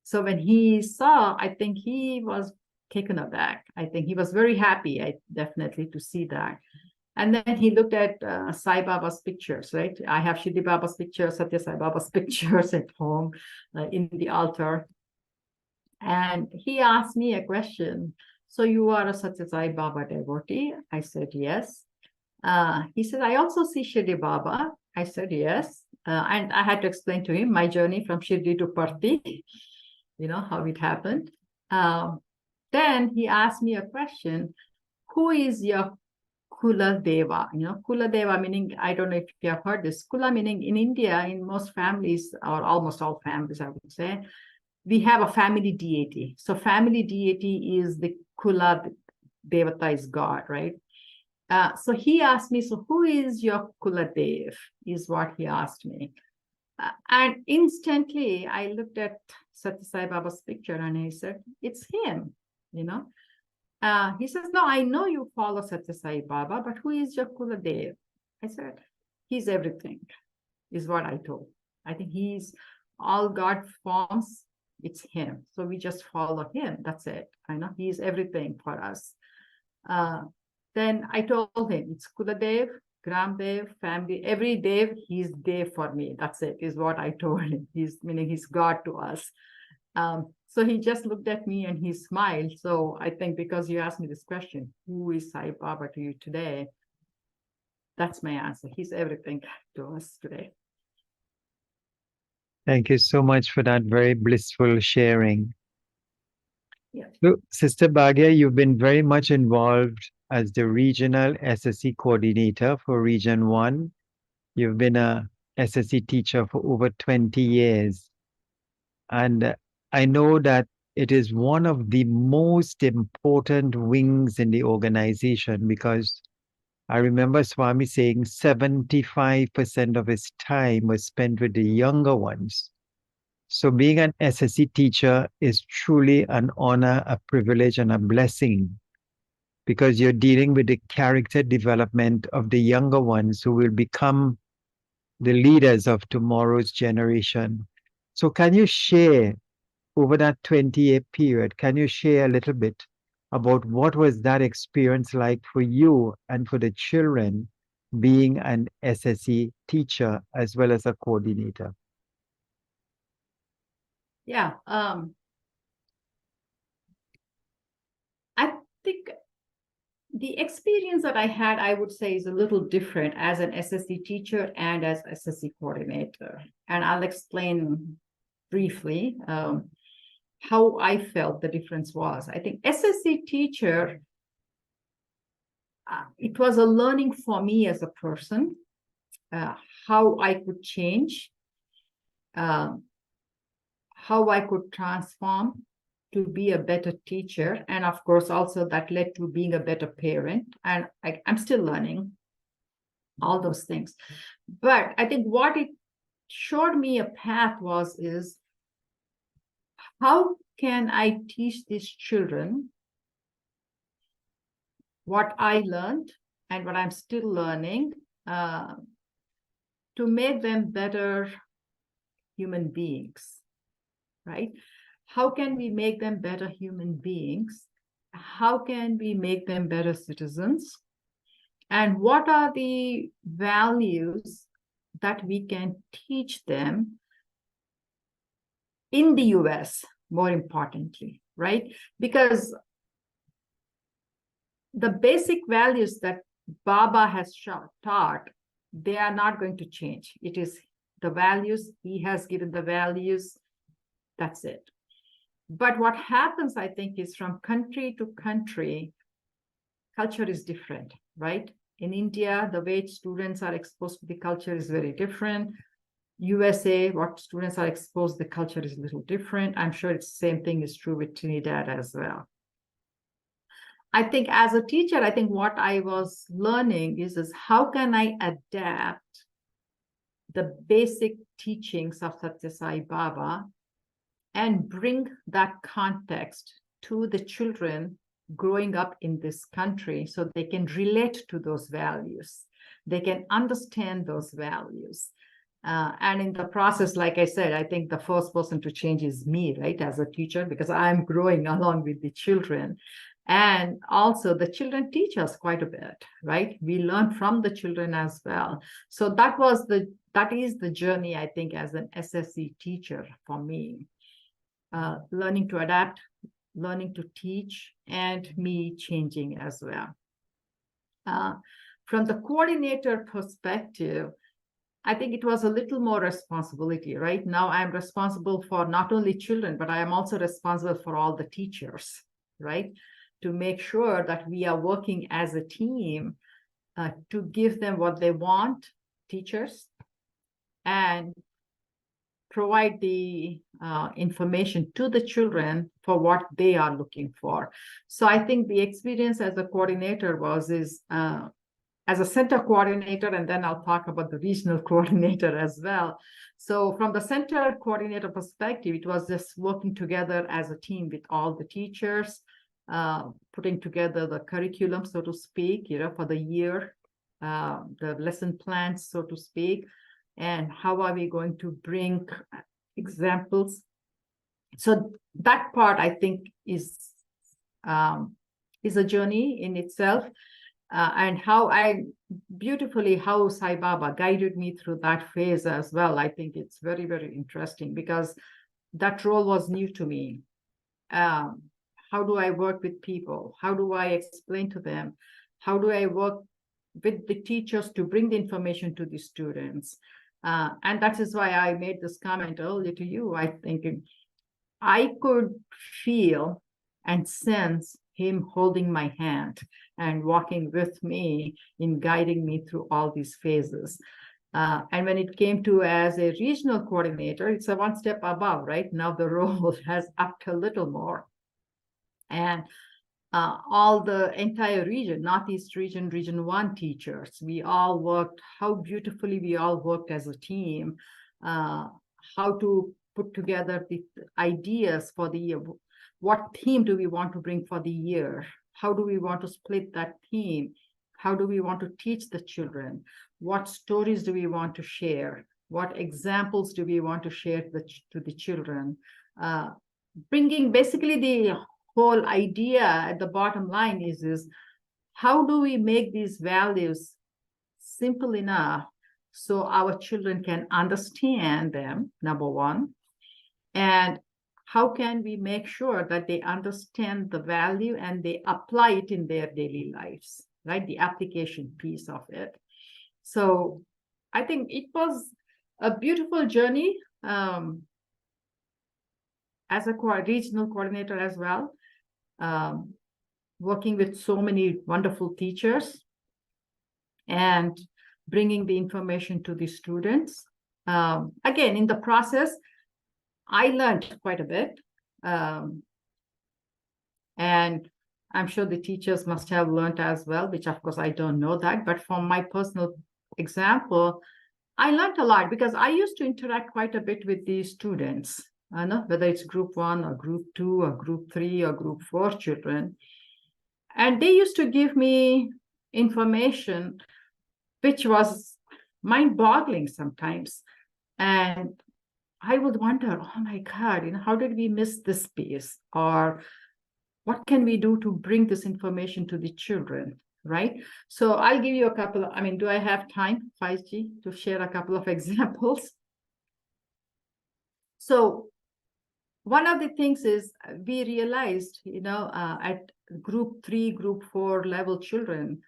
So when he saw, I think he was taken aback. I think he was very happy, definitely, to see that. And then he looked at Sai Baba's pictures, right? I have Shirdi Baba's pictures, Satya Sai Baba's pictures at home in the altar. And he asked me a question. So you are a Satya Sai Baba devotee? I said, yes. He said, I also see Shirdi Baba. I said, yes. And I had to explain to him my journey from Shirdi to Parthi, how it happened. Then he asked me a question, who is your Kula Deva? Kula Deva meaning, I don't know if you have heard this, Kula meaning in India, in most families, or almost all families, I would say, we have a family deity. So family deity is the Kula Devata is God, right? So he asked me, so who is your Kula Dev? Is what he asked me. And instantly I looked at Satya Sai Baba's picture and he said, it's him, He says, no, I know you follow Satya Sai Baba, but who is your Kula Dev? I said, he's everything, is what I told. I think he's all God forms, it's him. So we just follow him. That's it. I know he's everything for us. Then I told him, it's Kula Dev, Gram Dev, family, every Dev, he's Dev for me. That's it, is what I told him. Meaning he's God to us. So he just looked at me and he smiled. So I think because you asked me this question, who is Sai Baba to you today? That's my answer. He's everything to us today. Thank you so much for that very blissful sharing. Yeah. So, Sister Bhagya, you've been very much involved as the regional SSC coordinator for Region 1. You've been a SSC teacher for over 20 years. And I know that it is one of the most important wings in the organization because I remember Swami saying 75% of his time was spent with the younger ones. So being an SSC teacher is truly an honor, a privilege, and a blessing because you're dealing with the character development of the younger ones who will become the leaders of tomorrow's generation. So can you share over that 20-year period, can you share a little bit about what was that experience like for you and for the children being an SSE teacher as well as a coordinator? Yeah. I think The experience that I had, I would say, is a little different as an SSC teacher and as SSC coordinator. And I'll explain briefly how I felt the difference was. I think SSC teacher, it was a learning for me as a person, how I could change, how I could transform to be a better teacher. And of course, also that led to being a better parent. And I'm still learning all those things. But I think what it showed me a path is how can I teach these children what I learned and what I'm still learning to make them better human beings, right? How can we make them better human beings? How can we make them better citizens? And what are the values that we can teach them in the US, more importantly, right? Because the basic values that Baba has taught, they are not going to change. It is the values, he has given the values, that's it. But what happens, I think, is from country to country, culture is different, right? In India, the way students are exposed to the culture is very different. USA, what students are exposed, the culture is a little different. I'm sure it's the same thing is true with Trinidad as well. I think as a teacher, I think what I was learning is how can I adapt the basic teachings of Satya Sai Baba and bring that context to the children growing up in this country so they can relate to those values. They can understand those values. And in the process, like I said, I think the first person to change is me, right, as a teacher, because I'm growing along with the children. And also the children teach us quite a bit, right? We learn from the children as well. So that is the journey, I think, as an SSC teacher for me. Learning to adapt, learning to teach, and me changing as well. From the coordinator perspective, I think it was a little more responsibility, right? Now I'm responsible for not only children, but I am also responsible for all the teachers, right? To make sure that we are working as a team to give them what they want, teachers, and provide the information to the children for what they are looking for. So I think the experience as a coordinator as a center coordinator, and then I'll talk about the regional coordinator as well. So from the center coordinator perspective, it was just working together as a team with all the teachers, putting together the curriculum, so to speak, for the year, the lesson plans, so to speak, and how are we going to bring examples. So that part, I think, is a journey in itself. And how Sai Baba guided me through that phase as well. I think it's very, very interesting because that role was new to me. How do I work with people? How do I explain to them? How do I work with the teachers to bring the information to the students? And that is why I made this comment earlier to you. I think I could feel and sense him holding my hand and walking with me in guiding me through all these phases. And when it came to as a regional coordinator, it's a one step above, right? Now the role has upped a little more. And all the entire region, Northeast region, Region 1 teachers, we all worked, how beautifully we all worked as a team, how to put together the ideas for the year. What theme do we want to bring for the year? How do we want to split that theme? How do we want to teach the children? What stories do we want to share? What examples do we want to share to the children? Bringing basically the whole idea at the bottom line is how do we make these values simple enough so our children can understand them, number one, and how can we make sure that they understand the value and they apply it in their daily lives, right? The application piece of it. So I think it was a beautiful journey as a regional coordinator as well, working with so many wonderful teachers and bringing the information to the students. Again, in the process, I learned quite a bit. And I'm sure the teachers must have learned as well, which of course I don't know that. But from my personal example, I learned a lot because I used to interact quite a bit with the students, whether it's group 1 or group 2 or group 3 or group 4 children. And they used to give me information which was mind-boggling sometimes. And I would wonder, oh my God, how did we miss this piece? Or what can we do to bring this information to the children, right? So I'll give you a couple of, do I have time, 5G, to share a couple of examples? So one of the things is we realized, at group 3, group 4 level children,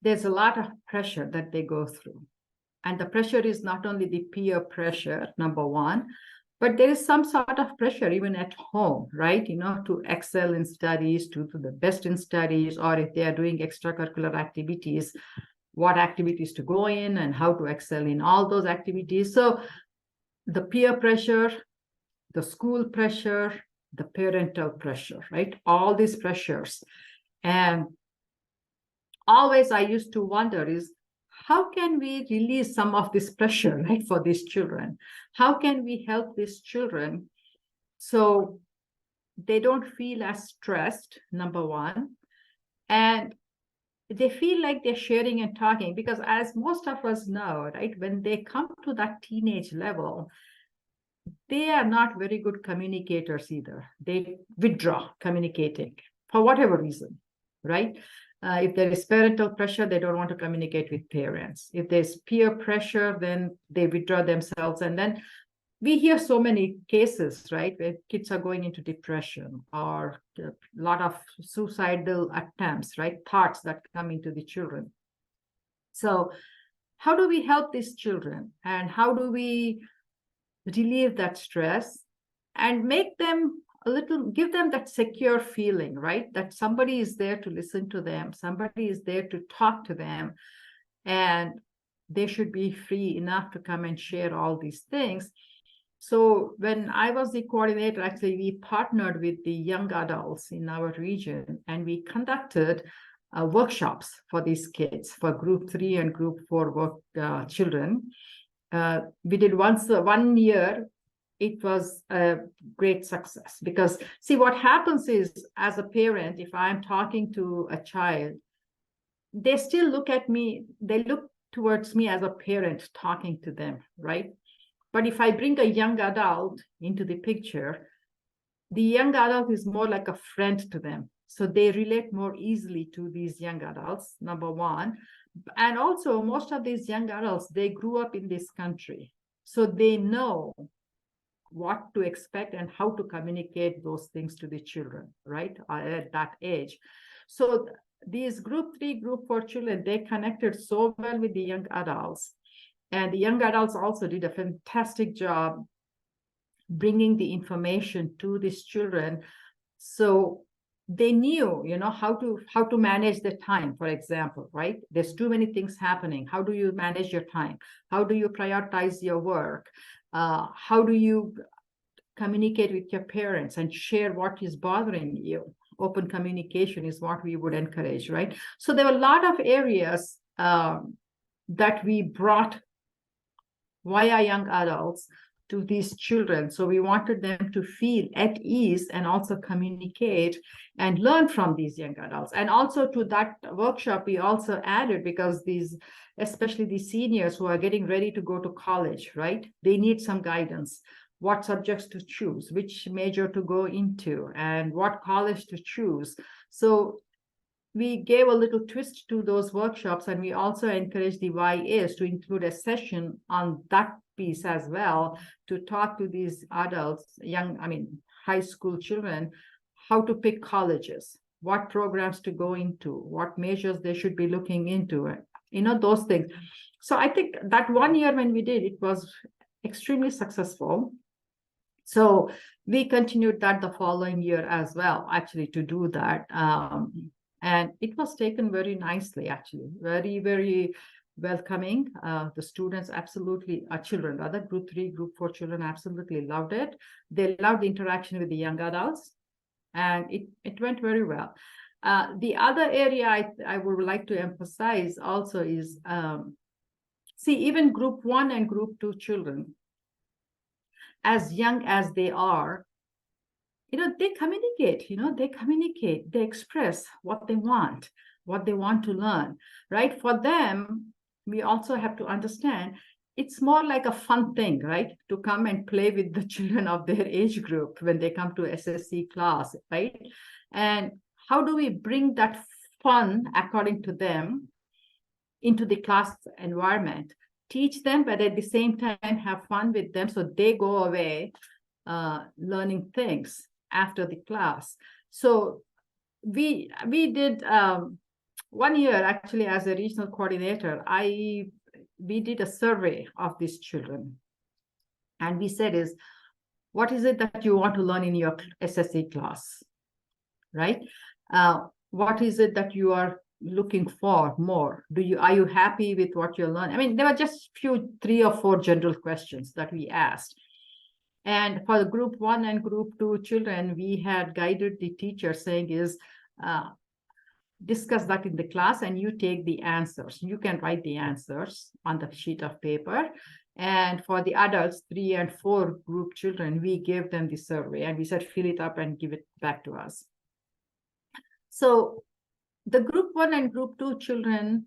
there's a lot of pressure that they go through. And the pressure is not only the peer pressure, number one, but there is some sort of pressure even at home, right? To excel in studies, to do the best in studies, or if they are doing extracurricular activities, what activities to go in and how to excel in all those activities. So the peer pressure, the school pressure, the parental pressure, right? All these pressures. And always I used to wonder is, how can we release some of this pressure, right, for these children? How can we help these children so they don't feel as stressed, number one, and they feel like they're sharing and talking? Because as most of us know, right, when they come to that teenage level, they are not very good communicators either. They withdraw communicating for whatever reason, right? If there is parental pressure, they don't want to communicate with parents. If there's peer pressure, then they withdraw themselves. And then we hear so many cases, right, where kids are going into depression or a lot of suicidal attempts, right, thoughts that come into the children. So how do we help these children? And how do we relieve that stress and make them give them that secure feeling, right? That somebody is there to listen to them, somebody is there to talk to them, and they should be free enough to come and share all these things. So when I was the coordinator, actually, we partnered with the young adults in our region, and we conducted workshops for these kids, for group 3 and group 4 children. We did once 1 year. It was a great success because, see, what happens is, as a parent, if I'm talking to a child, they still look at me, they look towards me as a parent talking to them, right? But if I bring a young adult into the picture, the young adult is more like a friend to them. So they relate more easily to these young adults, number one. And also, most of these young adults, they grew up in this country. So they know what to expect and how to communicate those things to the children, right, at that age. So these group 3, group 4 children, they connected so well with the young adults. And the young adults also did a fantastic job bringing the information to these children. So they knew, how to manage their time, for example, right? There's too many things happening. How do you manage your time? How do you prioritize your work? How do you communicate with your parents and share what is bothering you? Open communication is what we would encourage, right? So there were a lot of areas that we brought via young adults to these children. So we wanted them to feel at ease and also communicate and learn from these young adults. And also to that workshop, we also added, because these, especially the seniors who are getting ready to go to college, right? They need some guidance. What subjects to choose, which major to go into, and what college to choose. So we gave a little twist to those workshops, and we also encouraged the YAs to include a session on that piece as well, to talk to these adults, high school children, how to pick colleges, what programs to go into, what measures they should be looking into, those things. So I think that 1 year when we did, it was extremely successful. So we continued that the following year as well, actually, to do that. And it was taken very nicely, actually, very, very welcoming. The students absolutely, children, rather, group 3, group 4 children absolutely loved it. They loved the interaction with the young adults, and it went very well. The other area I would like to emphasize also is, see, even group 1 and group 2 children, as young as they are, they communicate, they express what they want to learn, right? For them, we also have to understand it's more like a fun thing, right? To come and play with the children of their age group when they come to SSC class, right? And how do we bring that fun, according to them, into the class environment? Teach them, but at the same time have fun with them, so they go away learning things after the class. So we did 1 year, actually, as a regional coordinator. We did a survey of these children, and we said is, what is it that you want to learn in your SSC class, right? What is it that you are looking for more? Are you happy with what you're learning? There were just 3 or 4 general questions that we asked. And for the group 1 and group 2 children, we had guided the teacher saying is, discuss that in the class and you take the answers. You can write the answers on the sheet of paper. And for the adults, 3 and 4 group children, we gave them the survey and we said, fill it up and give it back to us. So the group 1 and group 2 children,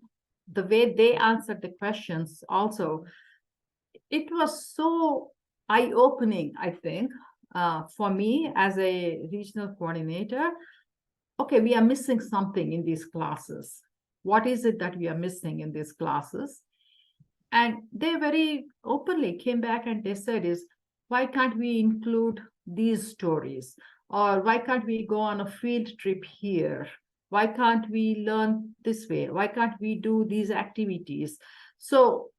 the way they answered the questions also, it was so eye-opening, I think, for me as a regional coordinator. Okay, we are missing something in these classes. What is it that we are missing in these classes? And they very openly came back and they said is, why can't we include these stories? Or why can't we go on a field trip here? Why can't we learn this way? Why can't we do these activities? So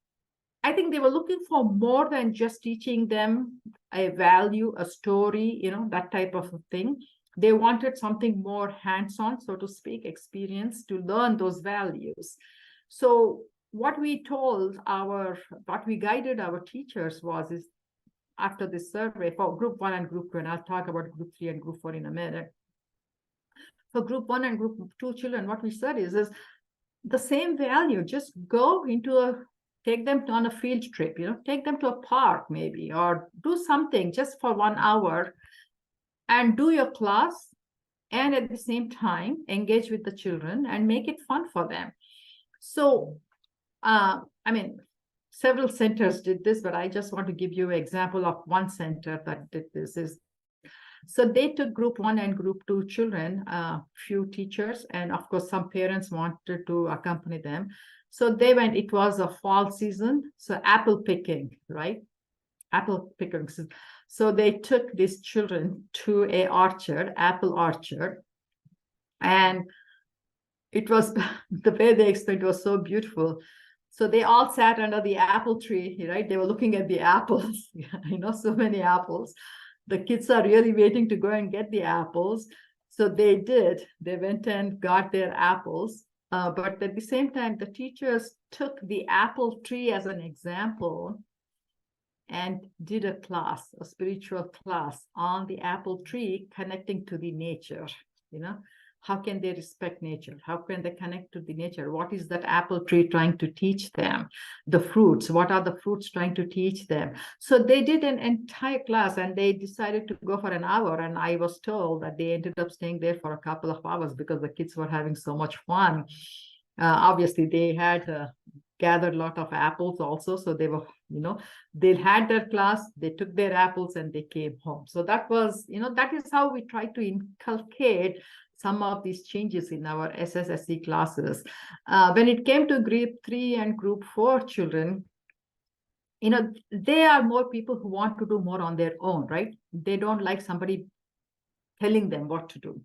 I think they were looking for more than just teaching them a value, a story, that type of a thing. They wanted something more hands-on, so to speak, experience to learn those values. So what we guided our teachers is, after this survey for group 1 and group 2, and I'll talk about group 3 and group 4 in a minute. For group 1 and group 2 children, what we said is the same value, just go take them on a field trip, take them to a park maybe, or do something just for 1 hour and do your class, and at the same time engage with the children and make it fun for them. So, several centers did this, but I just want to give you an example of one center that did this. So they took group 1 and group 2 children, few teachers, and of course some parents wanted to accompany them. So they went, it was a fall season, so apple picking, right? Apple picking. So they took these children to a orchard, apple orchard, and it was, the way they explained, it was so beautiful. So they all sat under the apple tree, right? They were looking at the apples, so many apples. The kids are really waiting to go and get the apples. So they did. They went and got their apples. But at the same time, the teachers took the apple tree as an example and did a class, a spiritual class on the apple tree, connecting to the nature. How can they respect nature? How can they connect to the nature? What is that apple tree trying to teach them? The fruits, what are the fruits trying to teach them? So they did an entire class and they decided to go for an hour. And I was told that they ended up staying there for a couple of hours because the kids were having so much fun. Obviously, they had gathered a lot of apples also. So they were, they had their class, they took their apples and they came home. So that was, that is how we try to inculcate some of these changes in our SSSC classes. When it came to group 3 and group 4 children, they are more people who want to do more on their own, right? They don't like somebody telling them what to do.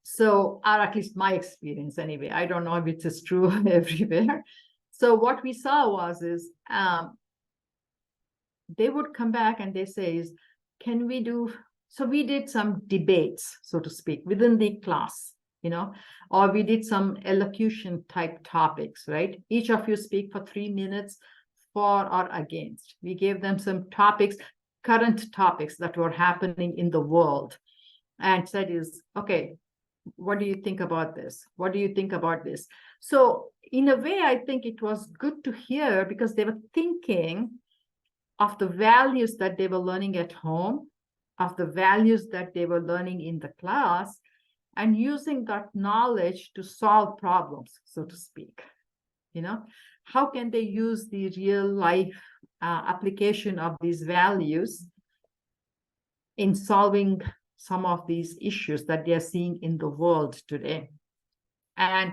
So, or at least my experience anyway. I don't know if it is true everywhere. So what we saw is they would come back and they say, can we do, so we did some debates, so to speak, within the class, or we did some elocution type topics, right? Each of you speak for 3 minutes for or against. We gave them some topics, current topics that were happening in the world, and said okay, what do you think about this? What do you think about this? So in a way, I think it was good to hear, because they were thinking of the values that they were learning at home, of the values that they were learning in the class, and using that knowledge to solve problems, so to speak. How can they use the real life application of these values in solving some of these issues that they are seeing in the world today? And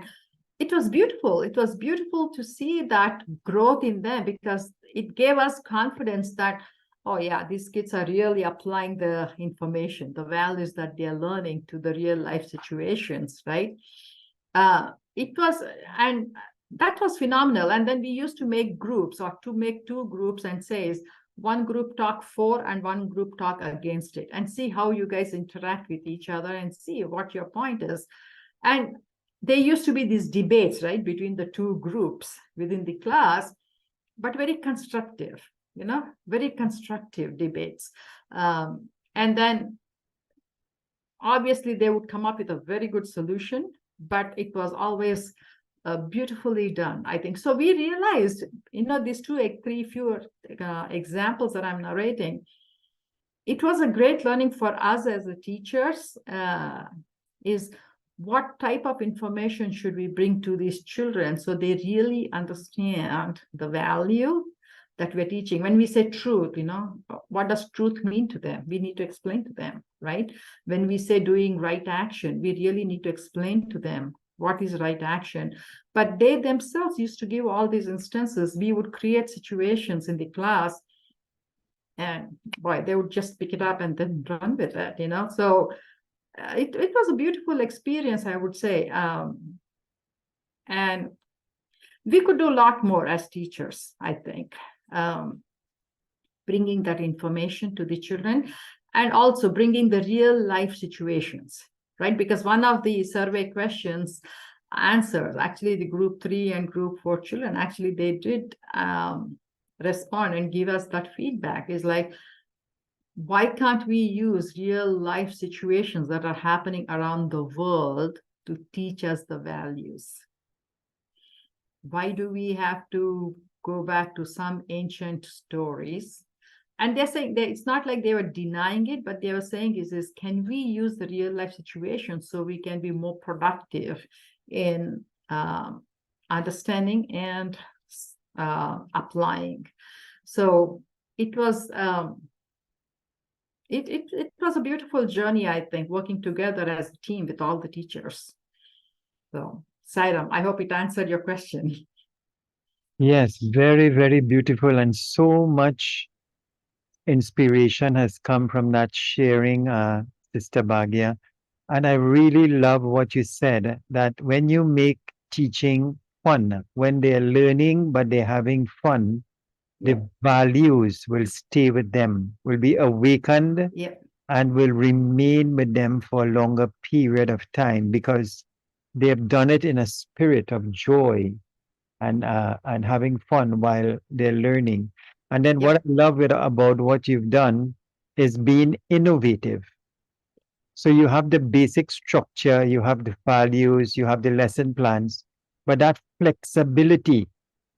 it was beautiful. It was beautiful to see that growth in them, because it gave us confidence that, oh yeah, these kids are really applying the information, the values that they're learning to the real life situations, right? It was, and that was phenomenal. And then we used to make groups, or to make 2 groups, and say, one group talk for and one group talk against it, and see how you guys interact with each other and see what your point is. And there used to be these debates, right, between the 2 groups within the class, but very constructive, very constructive debates. And then obviously they would come up with a very good solution, but it was always beautifully done, I think. So we realized, these 3 examples that I'm narrating, it was a great learning for us as the teachers, is what type of information should we bring to these children so they really understand the value that we're teaching. When we say truth, what does truth mean to them? We need to explain to them, right? When we say doing right action, we really need to explain to them what is right action. But they themselves used to give all these instances. We would create situations in the class, and boy, they would just pick it up and then run with it, So it was a beautiful experience, I would say. And we could do a lot more as teachers, I think, bringing that information to the children, and also bringing the real life situations, right? Because one of the survey questions answers, actually the group 3 and group 4 children, actually they did respond and give us that feedback, is like, why can't we use real life situations that are happening around the world to teach us the values? Why do we have to go back to some ancient stories? And they're saying that it's not like they were denying it, but they were saying is can we use the real life situation so we can be more productive in understanding and applying? So it was it was a beautiful journey, I think, working together as a team with all the teachers. So, Sairam, I hope it answered your question. Yes, very, very beautiful. And so much inspiration has come from that sharing, Sister Bhagya. And I really love what you said, that when you make teaching fun, when they're learning but they're having fun, Yeah. the values will stay with them, will be awakened, Yeah. and will remain with them for a longer period of time, because they have done it in a spirit of joy and having fun while they're learning. And then what I love about what you've done is being innovative. So you have the basic structure, you have the values, you have the lesson plans, but that flexibility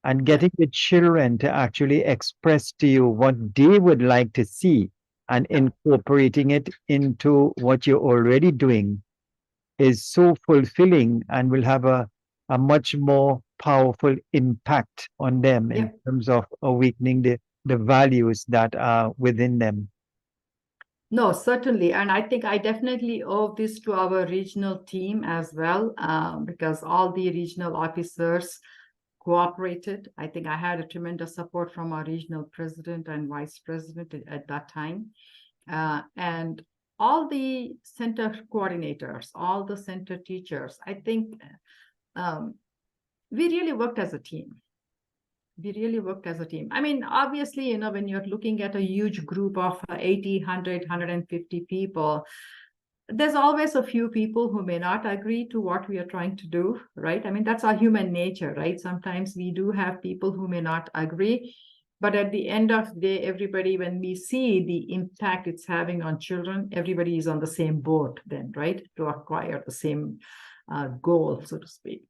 and getting the children to actually express to you what they would like to see and incorporating it into what you're already doing is so fulfilling and will have a much more powerful impact on them in terms of awakening the values that are within them. No, certainly. And I think I definitely owe this to our regional team as well, because all the regional officers cooperated. I think I had a tremendous support from our regional president and vice president at that time. And all the center coordinators, all the center teachers, I think we really worked as a team. We really worked as a team. I mean, obviously, you know, when you're looking at a huge group of 80, 100, 150 people, there's always a few people who may not agree to what we are trying to do, right? I mean, that's our human nature, right? Sometimes we do have people who may not agree. But at the end of the day, everybody, when we see the impact it's having on children, everybody is on the same boat then, right? To acquire the same goal, so to speak.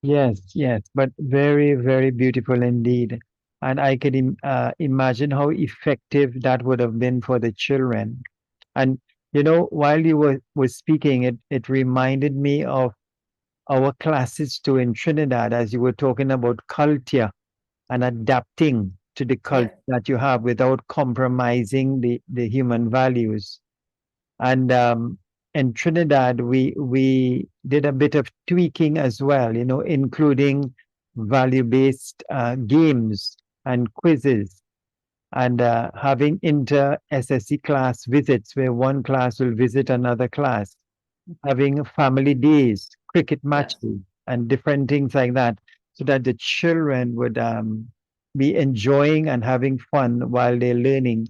Yes, yes, but very, very beautiful indeed. And I can imagine how effective that would have been for the children. And you know, while you were speaking, it reminded me of our classes too in Trinidad, as you were talking about culture and adapting to the culture Yeah. that you have without compromising the human values. And in Trinidad, we did a bit of tweaking as well, you know, including value-based games and quizzes, and having inter SSC class visits where one class will visit another class, having family days, cricket Yes. matches, and different things like that, so that the children would be enjoying and having fun while they're learning.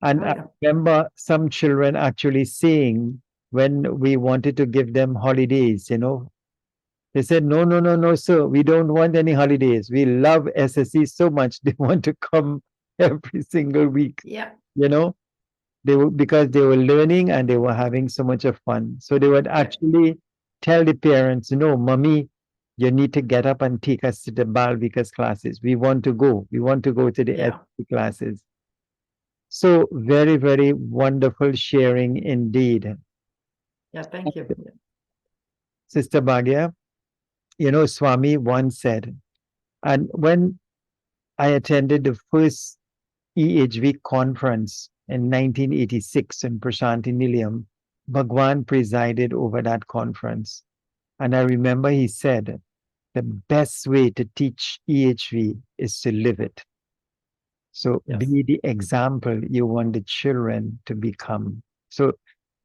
And Oh, I yeah. remember some children actually saying when we wanted to give them holidays, you know, they said, no, no, no, no, sir, we don't want any holidays. We love SSE so much. They want to come every single week, Yeah. you know, they were because they were learning and they were having so much of fun. So they would Yeah. actually tell the parents, no, mommy, you need to get up and take us to the Bal Vikas classes. We want to go. We want to go to the Yeah. SSE classes. So very, very wonderful sharing indeed. Yeah. Thank you. Yeah. Sister Bhagya, you know, Swami once said, and when I attended the first EHV conference in 1986 in Prashanti Nilayam, Bhagwan presided over that conference. And I remember he said, the best way to teach EHV is to live it. So Yes. be the example you want the children to become. So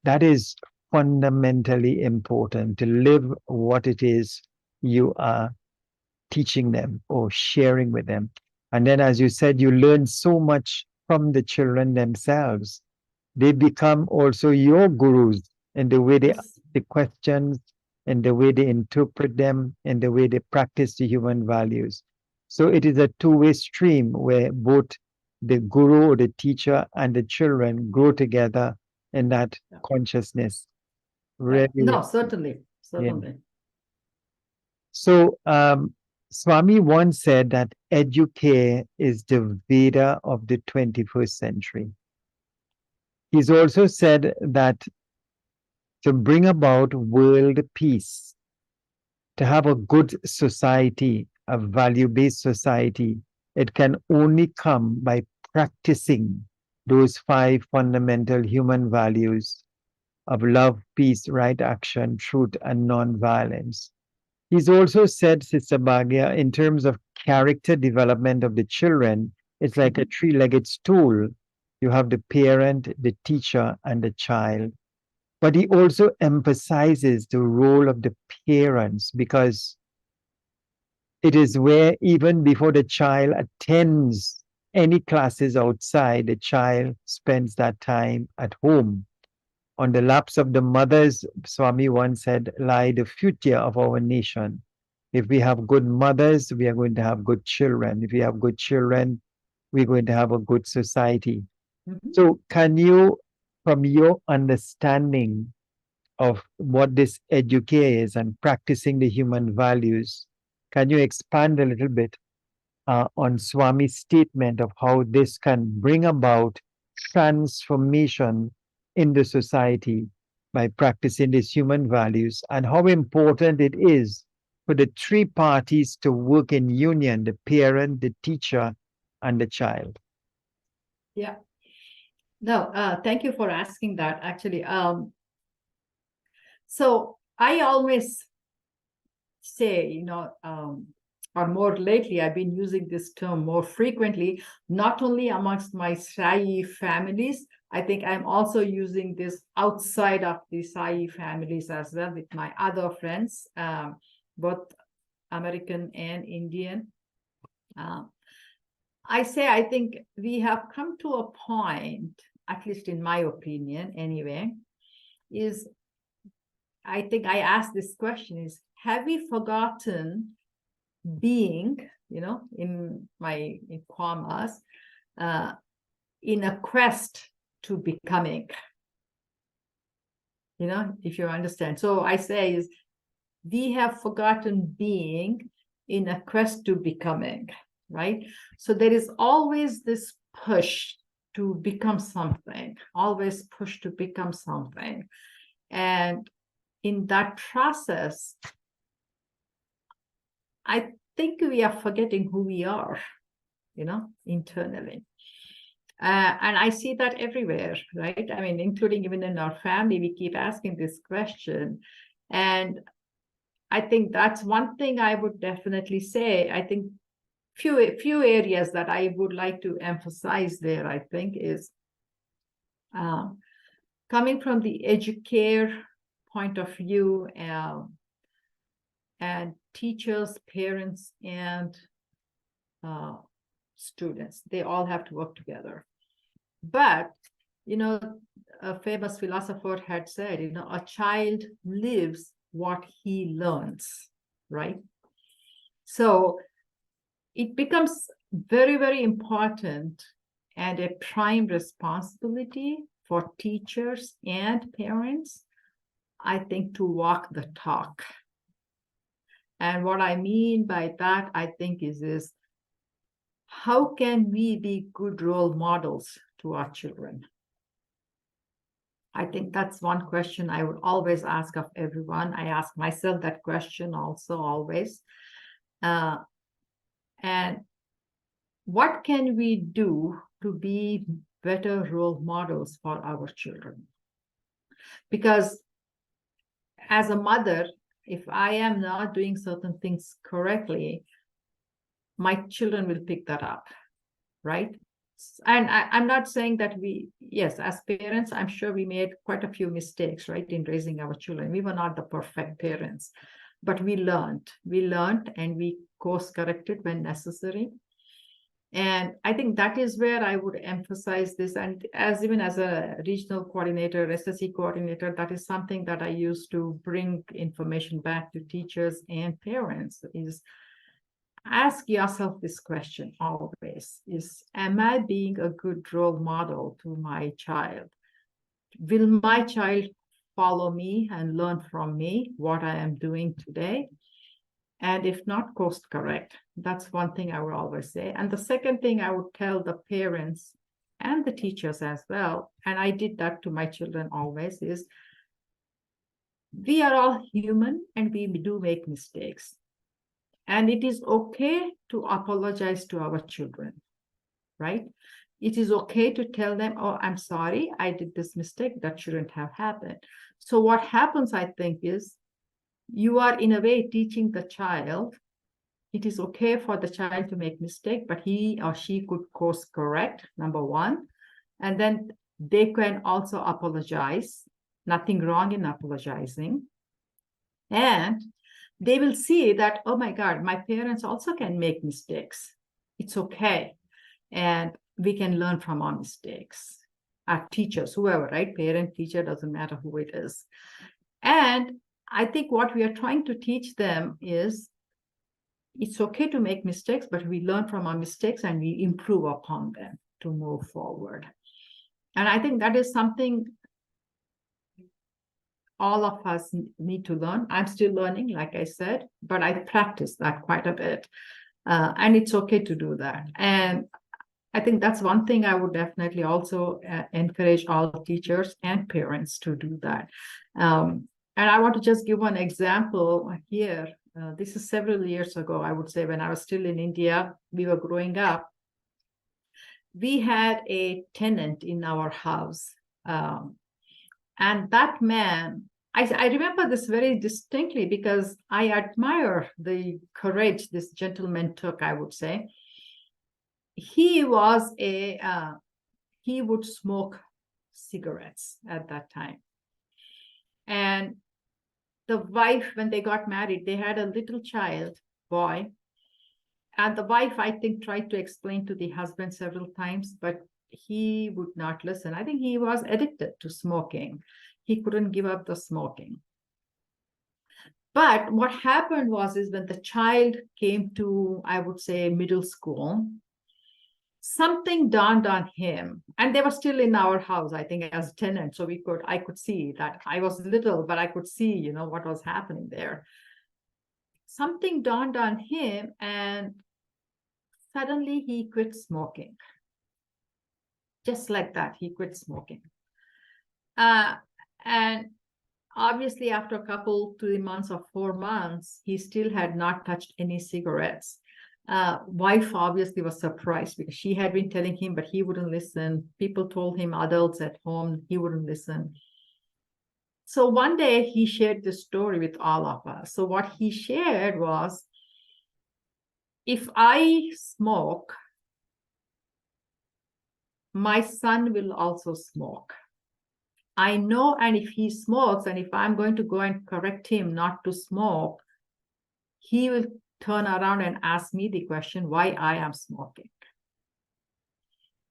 that is fundamentally important to live what it is you are teaching them or sharing with them. And then, as you said, you learn so much from the children themselves. They become also your gurus in the way they ask Yes. the questions, in the way they interpret them, in the way they practice the human values. So it is a two-way stream where both the guru or the teacher and the children grow together in that Yeah. consciousness. Yeah. Really, No, certainly. yeah. Certainly. So Swami once said that educare is the Veda of the 21st century. He's also said that to bring about world peace, to have a good society, a value based society, it can only come by practicing those five fundamental human values of love, peace, right action, truth, and non-violence. He's also said, Sister Bhagya, in terms of character development of the children, it's like a three-legged stool. You have the parent, the teacher, and the child. But he also emphasizes the role of the parents because it is where, even before the child attends any classes outside, the child spends that time at home. On the laps of the mothers, Swami once said, lie the future of our nation. If we have good mothers, we are going to have good children. If we have good children, we're going to have a good society. Mhm. So, can you, from your understanding of what this educare is and practicing the human values, can you expand a little bit on Swami's statement of how this can bring about transformation in the society by practicing these human values, and how important it is for the three parties to work in union, the parent, the teacher, and the child? Yeah. No, thank you for asking that. Actually, so I always say, or more lately, I've been using this term more frequently, not only amongst my Sai families, I think I'm also using this outside of the Sai families as well with my other friends, both American and Indian. I think we have come to a point, at least in my opinion anyway, is I think I asked this question is, have we forgotten being, in commas, in a quest to becoming, if you understand. So I say is, we have forgotten being in a quest to becoming, right? So there is always this push to become something, always push to become something. And in that process, I think we are forgetting who we are, internally. And I see that everywhere, right? I mean, including even in our family, we keep asking this question. And I think that's one thing I would definitely say. I think few areas that I would like to emphasize there, I think, is coming from the educator point of view, and teachers, parents, and students, they all have to work together. But, a famous philosopher had said, a child lives what he learns, right? So it becomes very, very important and a prime responsibility for teachers and parents, I think, to walk the talk. And what I mean by that, I think, is how can we be good role models to our children? I think that's one question I would always ask of everyone. I ask myself that question also always. And what can we do to be better role models for our children? Because as a mother, if I am not doing certain things correctly, my children will pick that up, right? And I'm not saying that yes, as parents, I'm sure we made quite a few mistakes, right, in raising our children. We were not the perfect parents, but we learned and we course corrected when necessary. And I think that is where I would emphasize this. And even as a regional coordinator, SSE coordinator, that is something that I use to bring information back to teachers and parents, is ask yourself this question always, is, am I being a good role model to my child? Will my child follow me and learn from me what I am doing today? And if not, course correct. That's one thing I would always say. And the second thing I would tell the parents and the teachers as well, and I did that to my children always, is we are all human and we do make mistakes. And it is okay to apologize to our children, right? It is okay to tell them, oh, I'm sorry, I did this mistake, that shouldn't have happened. So what happens, I think, is you are in a way teaching the child it is okay for the child to make mistake, but he or she could course correct, number one. And then they can also apologize. Nothing wrong in apologizing. And they will see that, oh my God, my parents also can make mistakes. It's okay. And we can learn from our mistakes. Our teachers, whoever, right? Parent, teacher, doesn't matter who it is. And I think what we are trying to teach them is it's okay to make mistakes, but we learn from our mistakes and we improve upon them to move forward. And I think that is something all of us need to learn. I'm still learning, like I said, but I practice that quite a bit. And it's okay to do that. And I think that's one thing I would definitely also encourage all teachers and parents to do that. And I want to just give one example here. This is several years ago, I would say, when I was still in India, we were growing up. We had a tenant in our house. And that man, I remember this very distinctly because I admire the courage this gentleman took, I would say. He was he would smoke cigarettes at that time. And the wife, when they got married, they had a little child, boy. And the wife, I think, tried to explain to the husband several times, but he would not listen. I think he was addicted to smoking. He couldn't give up the smoking. But what happened is when the child came to, I would say, middle school, something dawned on him, and they were still in our house, I think, as tenants. So I could see that. I was little, but I could see, what was happening there. Something dawned on him, and suddenly he quit smoking. Just like that, he quit smoking. And obviously, after a couple 3 months or 4 months, he still had not touched any cigarettes. Wife obviously was surprised because she had been telling him, but he wouldn't listen. People told him, adults at home, he wouldn't listen. So one day he shared this story with all of us. So what he shared was, if I smoke, my son will also smoke. I know, and if he smokes, and if I'm going to go and correct him not to smoke, he will turn around and ask me the question why I am smoking.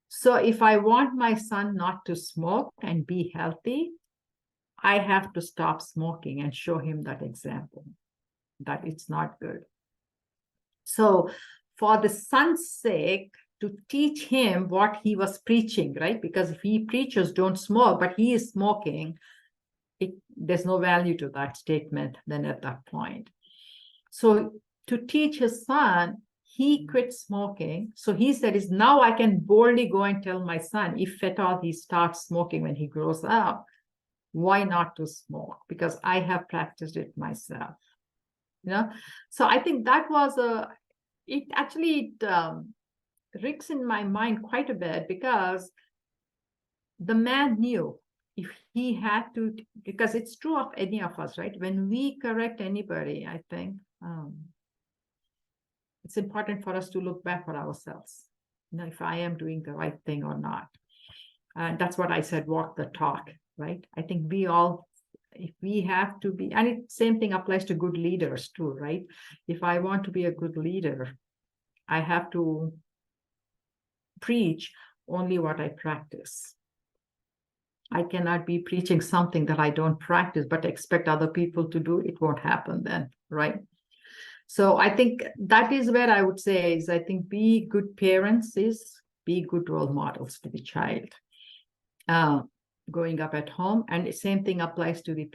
So if I want my son not to smoke and be healthy, I have to stop smoking and show him that example, that it's not good. So for the son's sake, to teach him what he was preaching, right? Because if he preaches don't smoke, but he is smoking, there's no value to that statement then at that point. So to teach his son, he quit smoking. So he said, is now I can boldly go and tell my son, if at all he starts smoking when he grows up, why not to smoke? Because I have practiced it myself. So I think that was it actually rigs in my mind quite a bit, because the man knew if he had to, because it's true of any of us, right? When we correct anybody, I think it's important for us to look back for ourselves, if I am doing the right thing or not. And that's what I said, walk the talk, right? I think we all, if we have to be, and same thing applies to good leaders too, right? If I want to be a good leader, I have to preach only what I practice. I cannot be preaching something that I don't practice, but expect other people to do. It won't happen then, right? So I think that is where I would say is, I think be good parents is be good role models to the child growing up at home. And the same thing applies to the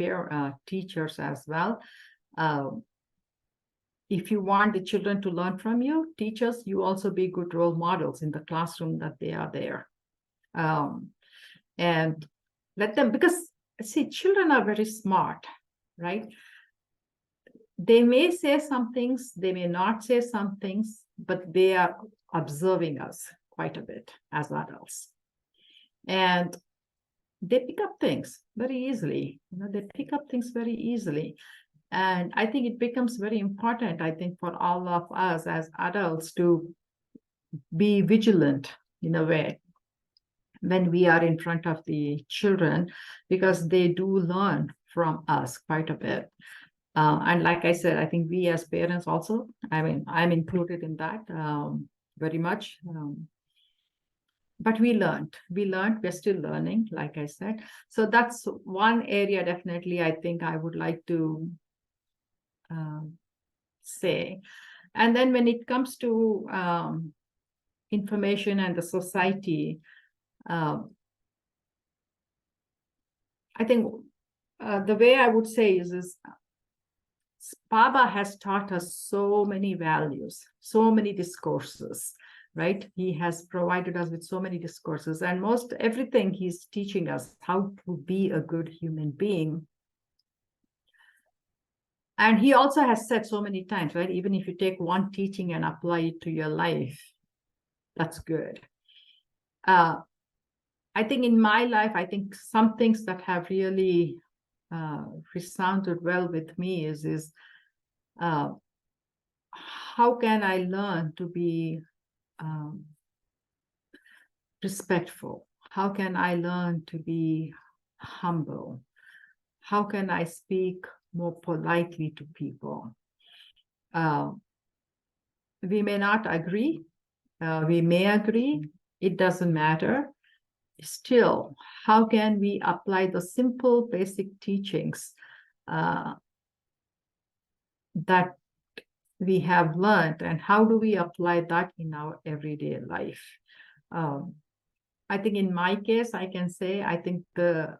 teachers as well. If you want the children to learn from you, teachers, you also be good role models in the classroom that they are there. And let them, because see, children are very smart, right? They may say some things, they may not say some things, but they are observing us quite a bit as adults. And they pick up things very easily. They pick up things very easily. And I think it becomes very important, I think, for all of us as adults to be vigilant in a way when we are in front of the children, because they do learn from us quite a bit. And like I said, I think we as parents also, I mean, I'm included in that very much. But we're still learning, like I said. So that's one area definitely I think I would like to say. And then when it comes to information and the society, I think the way I would say is Baba has taught us so many values, so many discourses, right? He has provided us with so many discourses, and most everything he's teaching us how to be a good human being. And he also has said so many times, right? Even if you take one teaching and apply it to your life, that's good. I think in my life, I think some things that have really resounded well with me is how can I learn to be respectful? How can I learn to be humble? How can I speak more politely to people? We may not agree. We may agree. It doesn't matter. Still, how can we apply the simple, basic teachings that we have learned, and how do we apply that in our everyday life? I think in my case, I can say, I think again,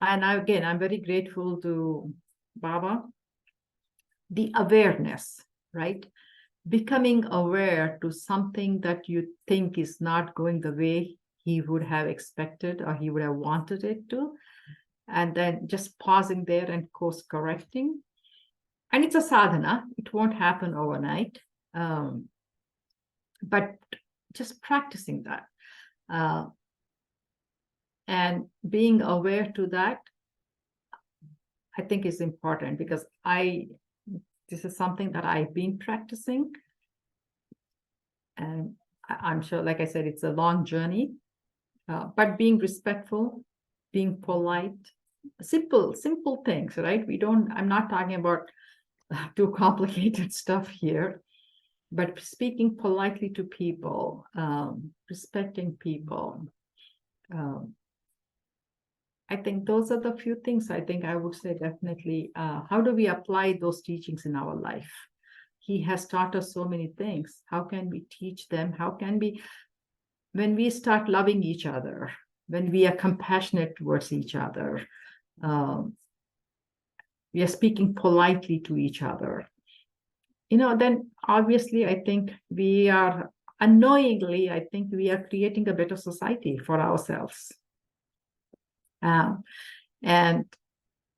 I'm very grateful to Baba, the awareness, right? Becoming aware to something that you think is not going the way he would have expected or he would have wanted it to, and then just pausing there and course correcting. And it's a sadhana, it won't happen overnight, but just practicing that and being aware to that, I think is important, because this is something that I've been practicing, and I'm sure, like I said, it's a long journey, but being respectful, being polite, simple things, right? I'm not talking about too complicated stuff here, but speaking politely to people, respecting people. I think those are the few things I think I would say definitely. How do we apply those teachings in our life? He has taught us so many things. How can we teach them? How can we, when we start loving each other, when we are compassionate towards each other, we are speaking politely to each other, then obviously I think we are unknowingly, I think we are creating a better society for ourselves. And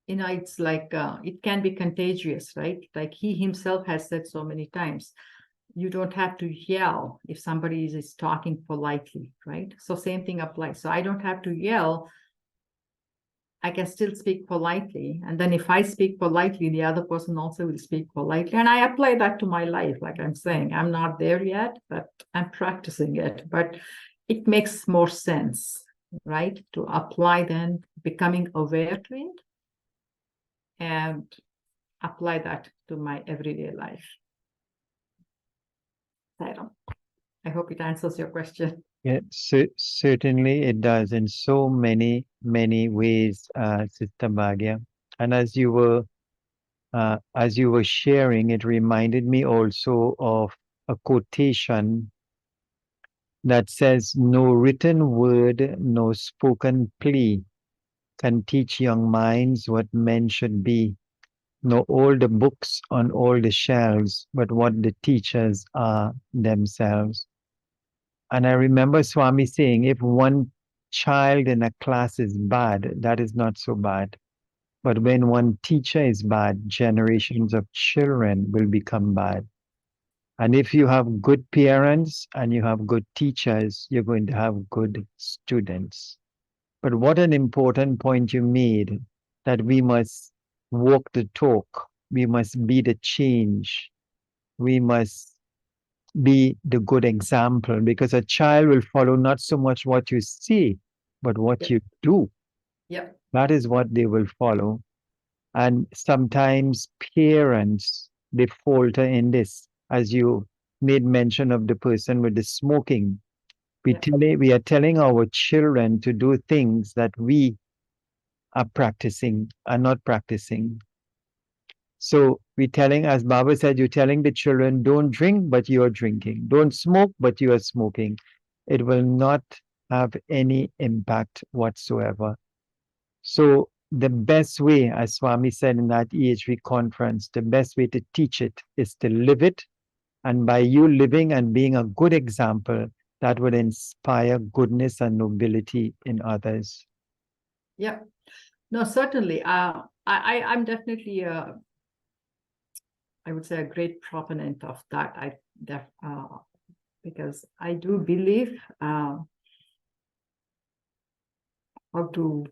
it's like it can be contagious, right? Like he himself has said so many times, you don't have to yell if somebody is talking politely, right? So same thing applies. So I don't have to yell. I can still speak politely. And then if I speak politely, the other person also will speak politely. And I apply that to my life. Like I'm saying, I'm not there yet, but I'm practicing it. But it makes more sense, right? To apply then, becoming aware to it and apply that to my everyday life. I hope it answers your question. Yeah, certainly it does in so many, many ways, Sister Bhagya. And as you were sharing, it reminded me also of a quotation that says, "No written word, no spoken plea can teach young minds what men should be. No all the books on all the shelves, but what the teachers are themselves." And I remember Swami saying, if one child in a class is bad, that is not so bad. But when one teacher is bad, generations of children will become bad. And if you have good parents and you have good teachers, you're going to have good students. But what an important point you made, that we must walk the talk. We must be the change. We must be the good example, because a child will follow not so much what you say, but what you do. Yep. That is what they will follow. And sometimes parents, they falter in this, as you made mention of the person with the smoking. We are telling our children to do things that we are not practicing. So we're telling, as Baba said, you're telling the children, don't drink, but you're drinking. Don't smoke, but you are smoking. It will not have any impact whatsoever. So the best way, as Swami said in that EHV conference, the best way to teach it is to live it. And by you living and being a good example, that would inspire goodness and nobility in others. Yeah, no, certainly. I'm definitely, I would say, a great proponent of that. Because I do believe how to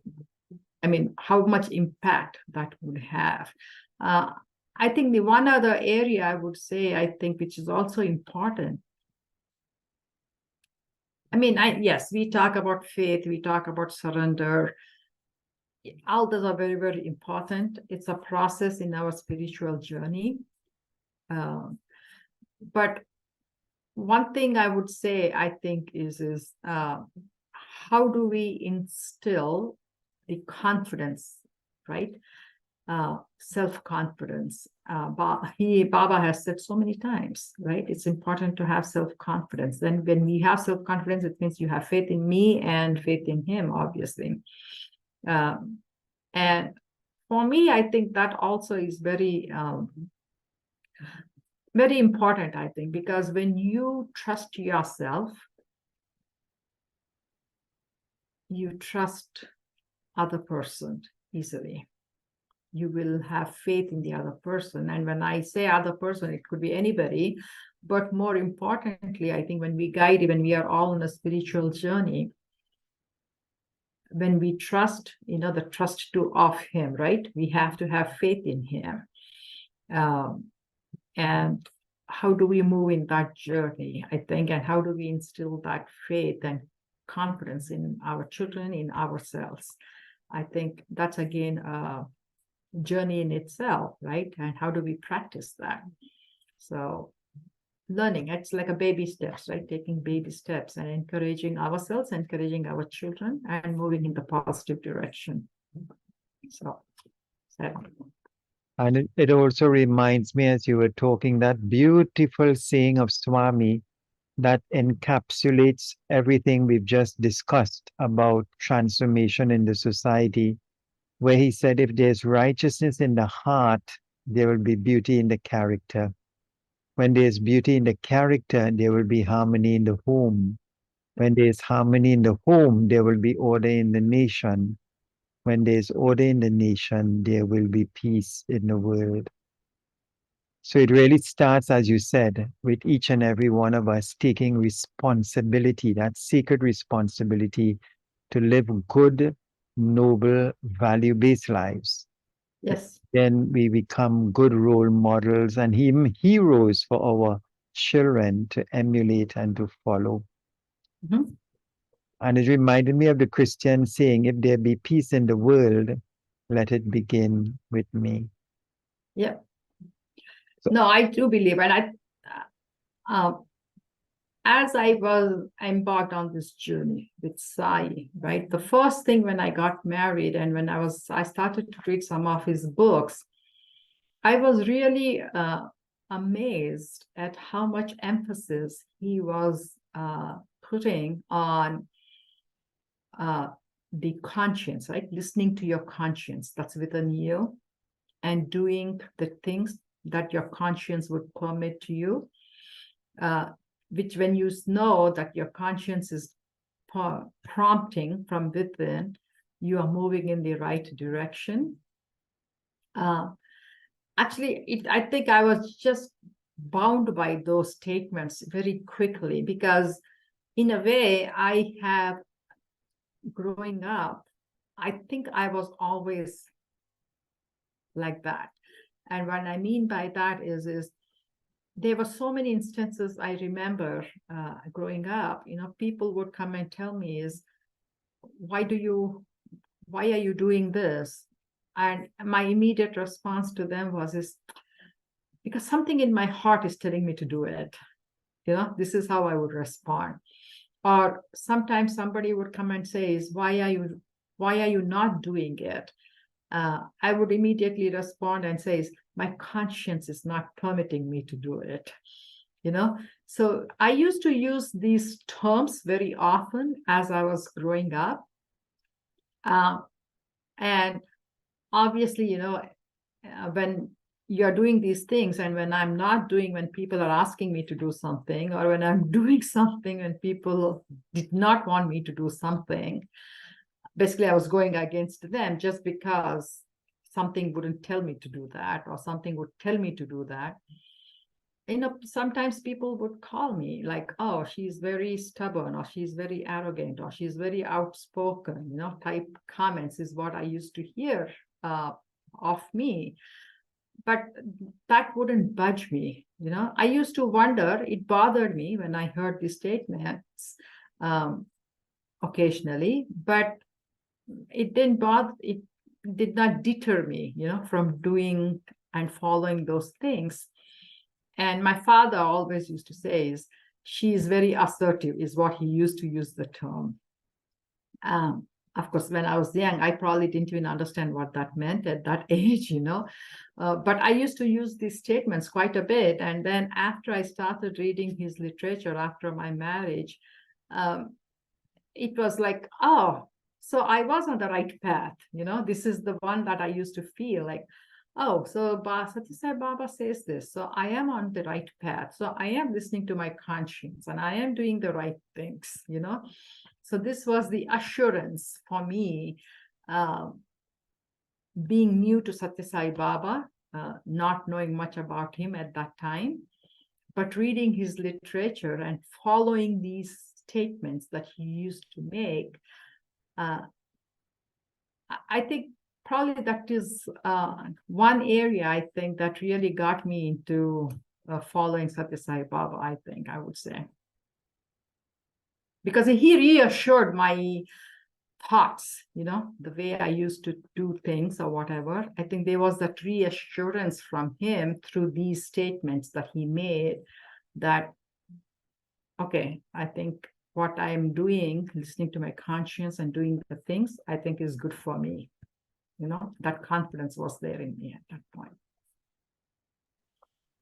I mean, how much impact that would have. I think the one other area I would say, I think, which is also important. I mean, yes, we talk about faith, we talk about surrender. All those are very, very important. It's a process in our spiritual journey. But one thing I would say, I think, is how do we instill the confidence, right? Self-confidence. Baba has said so many times, right? It's important to have self-confidence. Then when we have self-confidence, it means you have faith in me and faith in him, obviously. And for me, I think that also is very, very important, I think, because when you trust yourself, you trust other person easily. You will have faith in the other person. And when I say other person, it could be anybody. But more importantly, I think when we are all on a spiritual journey, when we trust, the trust of him, right? We have to have faith in him. And how do we move in that journey, I think, and how do we instill that faith and confidence in our children, in ourselves? I think that's, again, a journey in itself, right? And how do we practice that? So learning, it's like a baby steps, right? Taking baby steps and encouraging ourselves, encouraging our children, and moving in the positive direction. So, And it also reminds me, as you were talking, that beautiful saying of Swami that encapsulates everything we've just discussed about transformation in the society, where he said, if there's righteousness in the heart, there will be beauty in the character. When there's beauty in the character, there will be harmony in the home. When there's harmony in the home, there will be order in the nation. When there's order in the nation, there will be peace in the world. So it really starts, as you said, with each and every one of us taking responsibility, that sacred responsibility to live good, noble, value-based lives. yes. Then we become good role models and heroes for our children to emulate and to follow. Mm-hmm. And it reminded me of the Christian saying, if there be peace in the world, let it begin with me. Yeah. So, No, I do believe, and as I was embarked on this journey with Sai, right? The first thing when I got married and when I started to read some of his books, I was really amazed at how much emphasis he was putting on the conscience, right? Listening to your conscience that's within you and doing the things that your conscience would permit to you, which when you know that your conscience is prompting from within, you are moving in the right direction. Actually, I think I was just bound by those statements very quickly because in a way I have, growing up, I think I was always like that. And what I mean by that is there were so many instances I remember growing up, people would come and tell me why are you doing this? And my immediate response to them was because something in my heart is telling me to do it. This is how I would respond. Or sometimes somebody would come and say, why are you not doing it? I would immediately respond and say, my conscience is not permitting me to do it. So I used to use these terms very often as I was growing up. And obviously, when you're doing these things and when I'm not doing, when people are asking me to do something, or when I'm doing something when people did not want me to do something, basically I was going against them just because something wouldn't tell me to do that or something would tell me to do that. sometimes people would call me like, oh, she's very stubborn, or she's very arrogant, or she's very outspoken, type comments is what I used to hear of me. But that wouldn't budge me. I used to wonder, it bothered me when I heard these statements occasionally, but it did not deter me, from doing and following those things. And my father always used to say is, she is very assertive, is what he used to use the term. Of course, when I was young, I probably didn't even understand what that meant at that age, but I used to use these statements quite a bit. And then after I started reading his literature after my marriage, it was like, oh, so I was on the right path. This is the one that I used to feel like, oh, so Satya Sai Baba says this, so I am on the right path. So I am listening to my conscience and I am doing the right things, So this was the assurance for me, being new to Satya Sai Baba, not knowing much about him at that time, but reading his literature and following these statements that he used to make. I think probably that is one area, I think, that really got me into following Satya Sai Baba, I think, I would say. Because he reassured my thoughts, the way I used to do things or whatever. I think there was that reassurance from him through these statements that he made that, okay, I think what I am doing, listening to my conscience and doing the things, I think is good for me. That confidence was there in me at that point.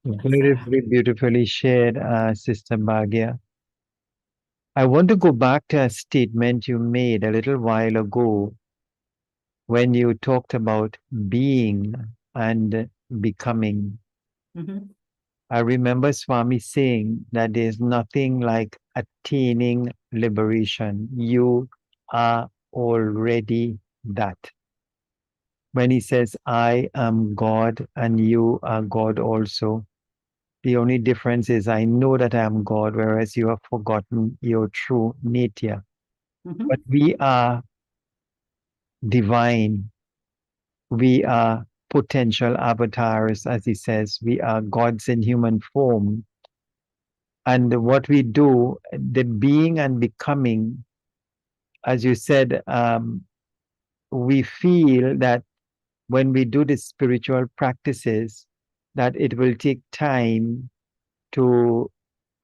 Very, very beautifully shared, Sister Bhagya. I want to go back to a statement you made a little while ago when you talked about being and becoming. Mm-hmm. I remember Swami saying that there's nothing like attaining liberation. You are already that. When he says, I am God and you are God also, the only difference is I know that I am God, whereas you have forgotten your true nature. Mm-hmm. But we are divine. We are potential avatars, as he says. We are gods in human form. And what we do, the being and becoming, as you said, we feel that when we do the spiritual practices, that it will take time to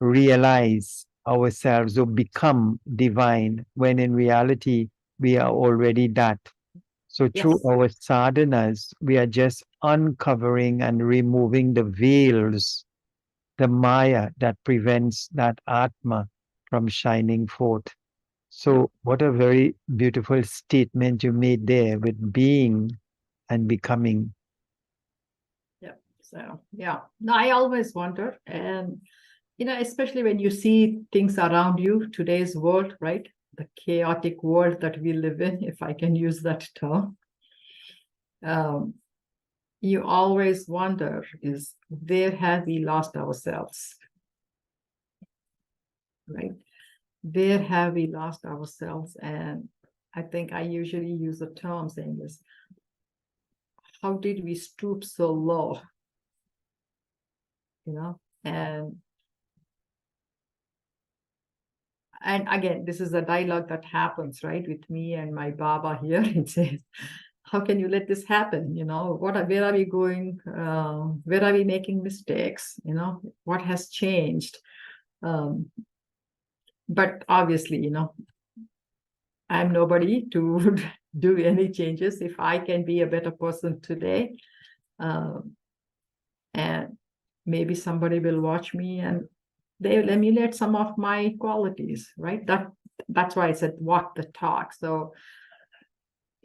realize ourselves or become divine, when in reality, we are already that. So through Yes. our sadhanas, we are just uncovering and removing the veils, the Maya that prevents that Atma from shining forth. So, what a very beautiful statement you made there with being and becoming. Yeah. So, yeah. No, I always wonder. And, especially when you see things around you, today's world, right? The chaotic world that we live in, if I can use that term. You always wonder is, where have we lost ourselves? Right? Where have we lost ourselves? And I think I usually use a term saying this, how did we stoop so low? And again, this is a dialogue that happens, right, with me and my Baba here. It says, how can you let this happen? Where are we going? Where are we making mistakes? What has changed? But obviously, I'm nobody to do any changes. If I can be a better person today, and maybe somebody will watch me and they will emulate some of my qualities, right? That's why I said walk the talk. So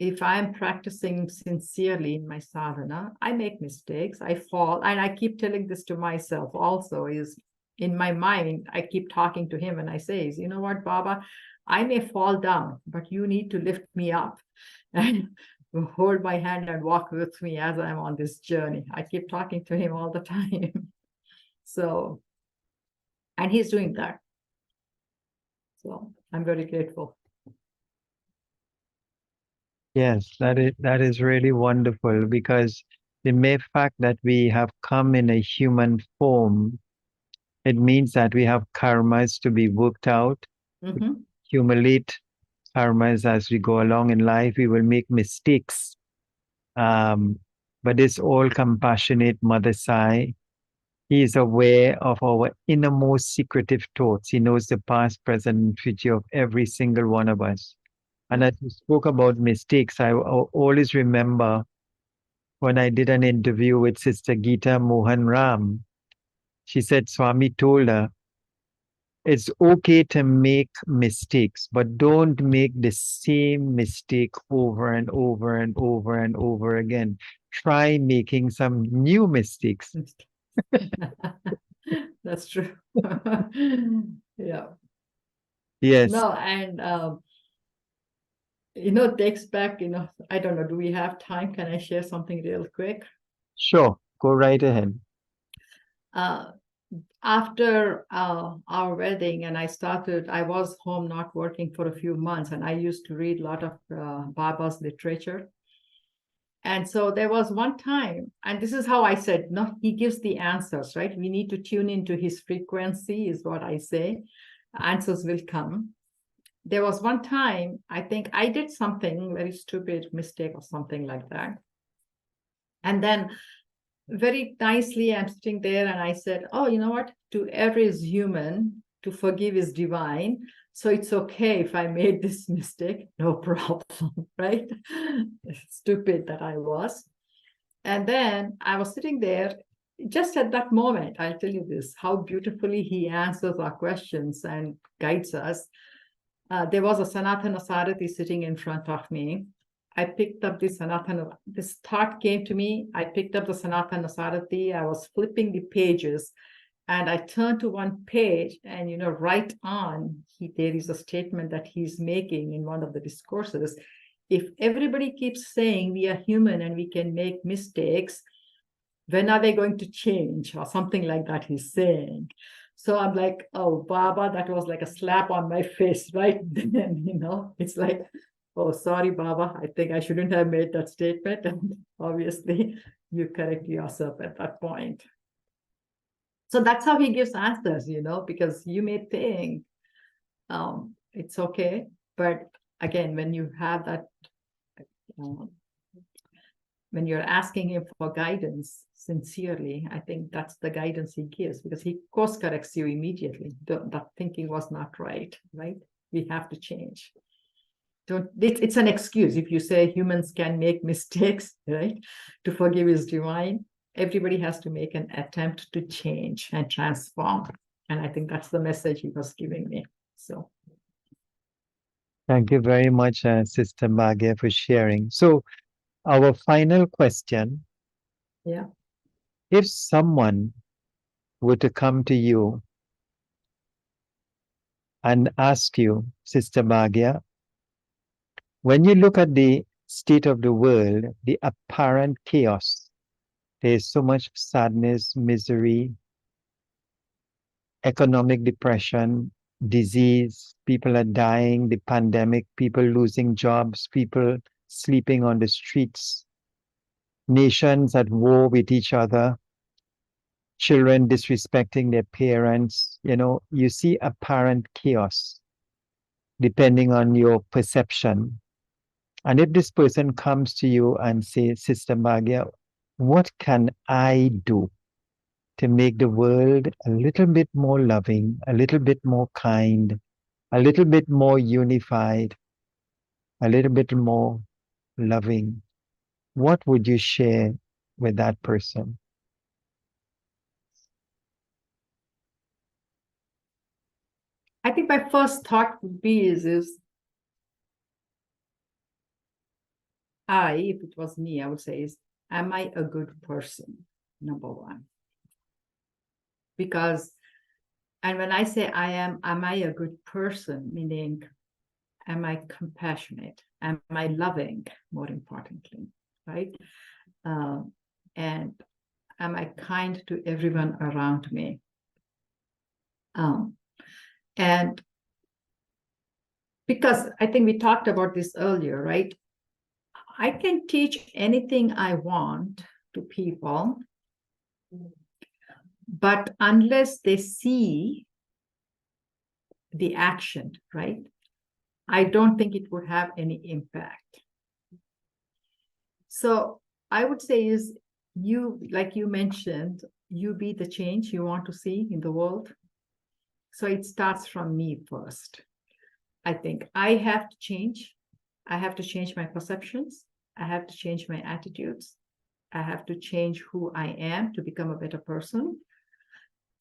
if I'm practicing sincerely in my sadhana, I make mistakes, I fall, and I keep telling this to myself also, is in my mind, I keep talking to him and I say, you know what, Baba, I may fall down, but you need to lift me up and hold my hand and walk with me as I'm on this journey. I keep talking to him all the time. So, and he's doing that. So I'm very grateful. Yes, that is really wonderful because the mere fact that we have come in a human form, it means that we have karmas to be worked out, Mm-hmm. accumulate karmas as we go along in life. We will make mistakes. But this all compassionate Mother Sai, he is aware of our innermost secretive thoughts. He knows the past, present, and future of every single one of us. And as you spoke about mistakes, I always remember when I did an interview with Sister Geeta Mohan Ram. She said Swami told her, it's okay to make mistakes, but don't make the same mistake over and over and over and over again. Try making some new mistakes. That's true. Yeah. Yes, No, and takes back, I don't know, do we have time? Can I share something real quick? sure. Go right ahead. Uh, After our wedding, and I was home not working for a few months, and I used to read a lot of Baba's literature. And so there was one time, and this is how I said, no, he gives the answers, right? We need to tune into his frequency, is what I say. Answers will come. There was one time, I think I did something very stupid mistake or something like that. And then very nicely, I'm sitting there and I said, oh, you know what? To err is human, to forgive is divine. So it's okay if I made this mistake, no problem, right? Stupid that I was. And then I was sitting there just at that moment. I'll tell you this, how beautifully he answers our questions and guides us. There was a Sanatana Sarati sitting in front of me. I picked up the Sanatana, this thought came to me. I picked up the Sanatana Sarati. I was flipping the pages and I turned to one page and, right on, there is a statement that he's making in one of the discourses. If everybody keeps saying we are human and we can make mistakes, when are they going to change? Or something like that he's saying. So I'm like, oh, Baba, that was like a slap on my face right then, it's like, oh, sorry, Baba, I think I shouldn't have made that statement. And obviously, you correct yourself at that point. So that's how he gives answers, because you may think it's okay. But again, when you have that, when you're asking him for guidance sincerely, I think that's the guidance he gives, because he course corrects you immediately. That thinking was not right? We have to change. It's an excuse. If you say humans can make mistakes, right? To forgive is divine. Everybody has to make an attempt to change and transform. And I think that's the message he was giving me. So Thank you very much, Sister Bhagya, for sharing. So, our final question, yeah. if someone were to come to you and ask you, Sister Bhagya, when you look at the state of the world, the apparent chaos, there's so much sadness, misery, economic depression, disease, people are dying, the pandemic, people losing jobs, people sleeping on the streets, nations at war with each other, children disrespecting their parents. You see apparent chaos depending on your perception. And if this person comes to you and says, Sister Bhagya, what can I do to make the world a little bit more loving, a little bit more kind, a little bit more unified, a little bit more loving? What would you share with that person? I think my first thought would be is if it was me, I would say am I a good person? Number one. Because, and when I say am I a good person? Meaning, am I compassionate? Am I loving, more importantly, right? And am I kind to everyone around me? And because I think we talked about this earlier, right? I can teach anything I want to people, but unless they see the action, right? I don't think it would have any impact. So I would say is you, like you mentioned, you be the change you want to see in the world. So it starts from me first. I think I have to change. I have to change my perceptions. I have to change my attitudes. I have to change who I am to become a better person.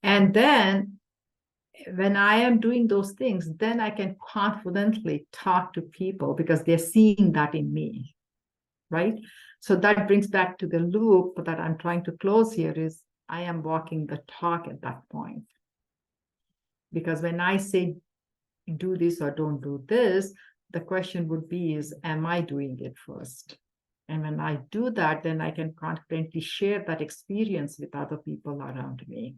And then when I am doing those things, then I can confidently talk to people because they're seeing that in me, right? So that brings back to the loop that I'm trying to close here is I am walking the talk at that point. Because when I say do this or don't do this, the question would be is, am I doing it first? And when I do that, then I can confidently share that experience with other people around me.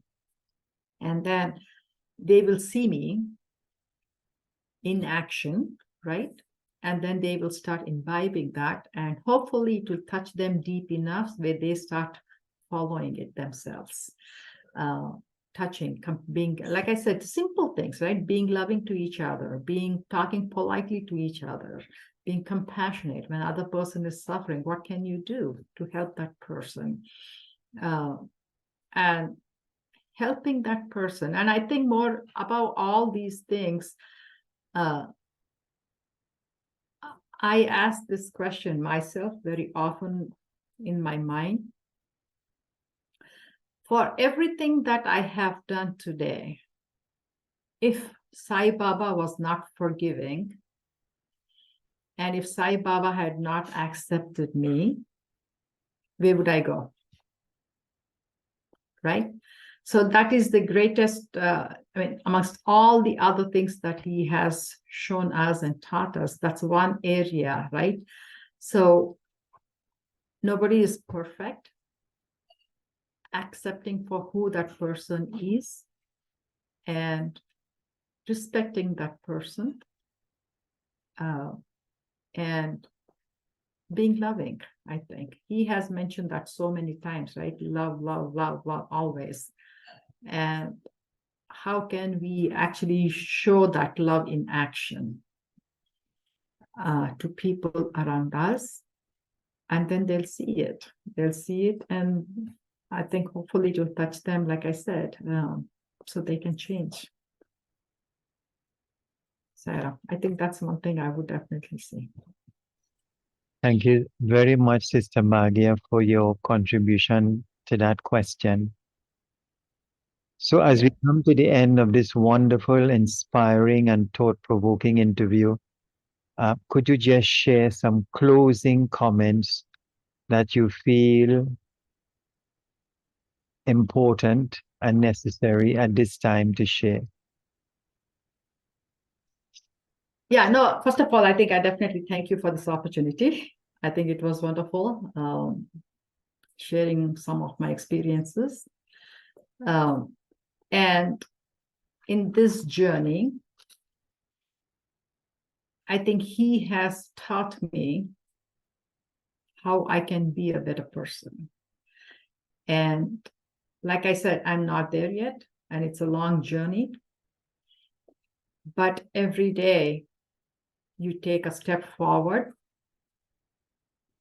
And then they will see me in action, right? And then they will start imbibing that. And hopefully it will touch them deep enough where they start following it themselves. Touching, being, like I said, simple things, right? Being loving to each other, talking politely to each other, being compassionate when other person is suffering. What can you do to help that person? And helping that person. And I think more about all these things, I ask this question myself very often in my mind. For everything that I have done today, if Sai Baba was not forgiving, and if Sai Baba had not accepted me, where would I go? Right? So that is the greatest, amongst all the other things that he has shown us and taught us, that's one area, right? So nobody is perfect. Accepting for who that person is and respecting that person and being loving. I think he has mentioned that so many times, right? Love, love, love, love, always. And how can we actually show that love in action to people around us? And then they'll see it. They'll see it, and I think hopefully it will touch them, like I said, so they can change. So I think that's one thing I would definitely see. Thank you very much, Sister Bhagya, for your contribution to that question. So, as we come to the end of this wonderful, inspiring, and thought provoking interview, could you just share some closing comments that you feel important and necessary at this time to share? Yeah, no, first of all, I think I definitely thank you for this opportunity. I think it was wonderful sharing some of my experiences. And in this journey, I think he has taught me how I can be a better person. And like I said, I'm not there yet, and it's a long journey. But every day you take a step forward.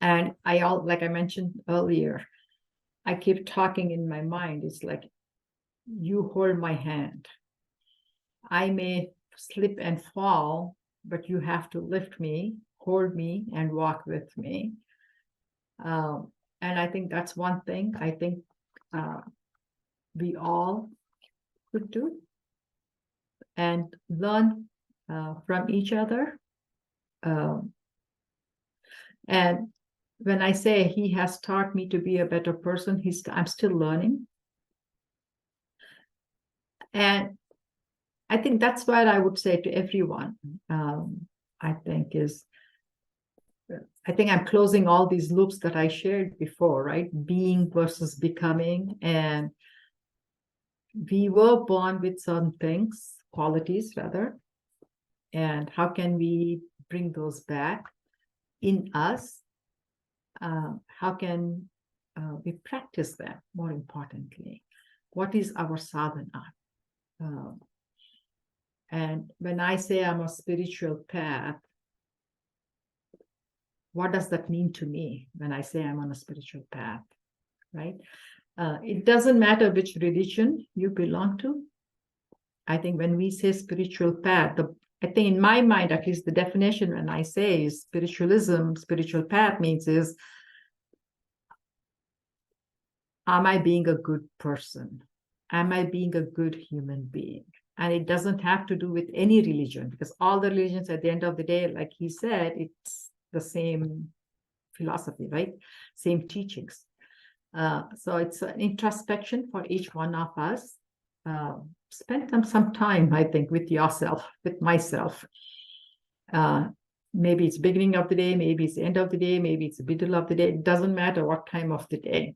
And like I mentioned earlier, I keep talking in my mind. It's like, you hold my hand. I may slip and fall, but you have to lift me, hold me, and walk with me. And I think that's one thing I think we all could do and learn from each other. And when I say he has taught me to be a better person, I'm still learning. And I think that's what I would say to everyone. I think is I think I'm closing all these loops that I shared before, right? Being versus becoming. And we were born with some things, qualities rather. And how can we bring those back in us? How can we practice them, more importantly? What is our sadhana? And when I say I'm a spiritual path, what does that mean to me when I say I'm on a spiritual path, right? It doesn't matter which religion you belong to. I think when we say spiritual path, I think in my mind, at least the definition when I say is spiritualism, spiritual path means is, am I being a good person? Am I being a good human being? And it doesn't have to do with any religion, because all the religions at the end of the day, like he said, it's the same philosophy, right? Same teachings. So it's an introspection for each one of us. Spend some time, I think, with yourself, with myself. Maybe it's beginning of the day, maybe it's the end of the day, maybe it's the middle of the day. It doesn't matter what time of the day.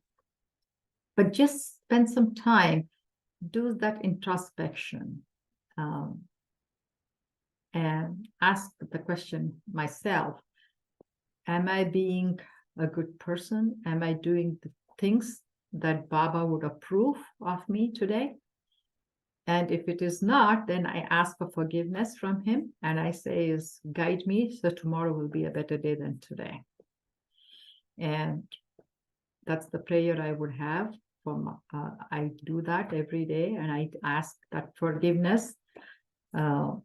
But just spend some time, do that introspection, and ask the question myself, am I being a good person? Am I doing the things that Baba would approve of me today? And if it is not, then I ask for forgiveness from him. And I say, is guide me so tomorrow will be a better day than today. And that's the prayer I would have. I do that every day, and I ask that forgiveness. And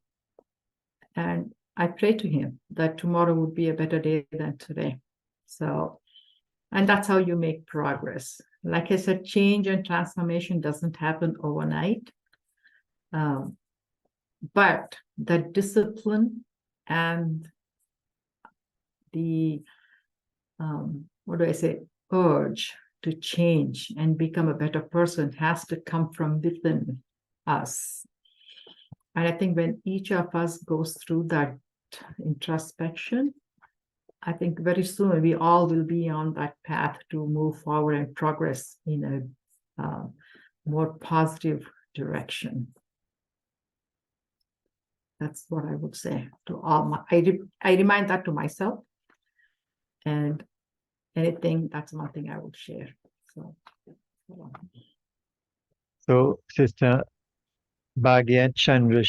I pray to him that tomorrow would be a better day than today. So, and that's how you make progress. Like I said, change and transformation doesn't happen overnight. But the discipline and the, urge to change and become a better person has to come from within us. And I think when each of us goes through that introspection, I think very soon we all will be on that path to move forward and progress in a more positive direction. That's what I would say to all I remind that to myself, and anything, that's one thing I would share. So, Sister Bhagya Chandra,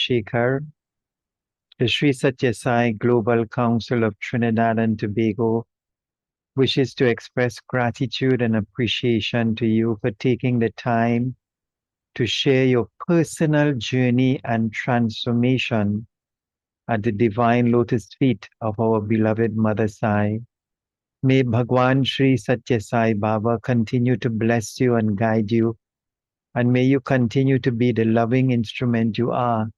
the Sri Satya Sai Global Council of Trinidad and Tobago wishes to express gratitude and appreciation to you for taking the time to share your personal journey and transformation at the divine lotus feet of our beloved Mother Sai. May Bhagwan Sri Satya Sai Baba continue to bless you and guide you, and may you continue to be the loving instrument you are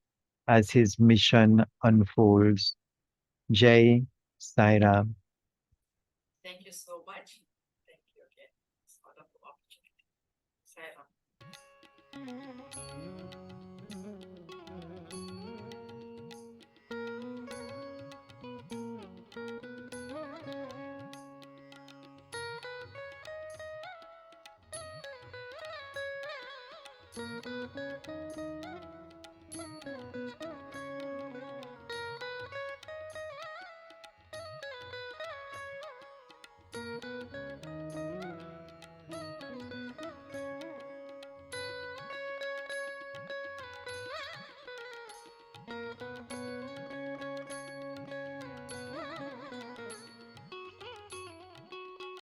as his mission unfolds. Jai Sai Ram. Thank you so much. Thank you again. It's a wonderful opportunity. Sai Ram.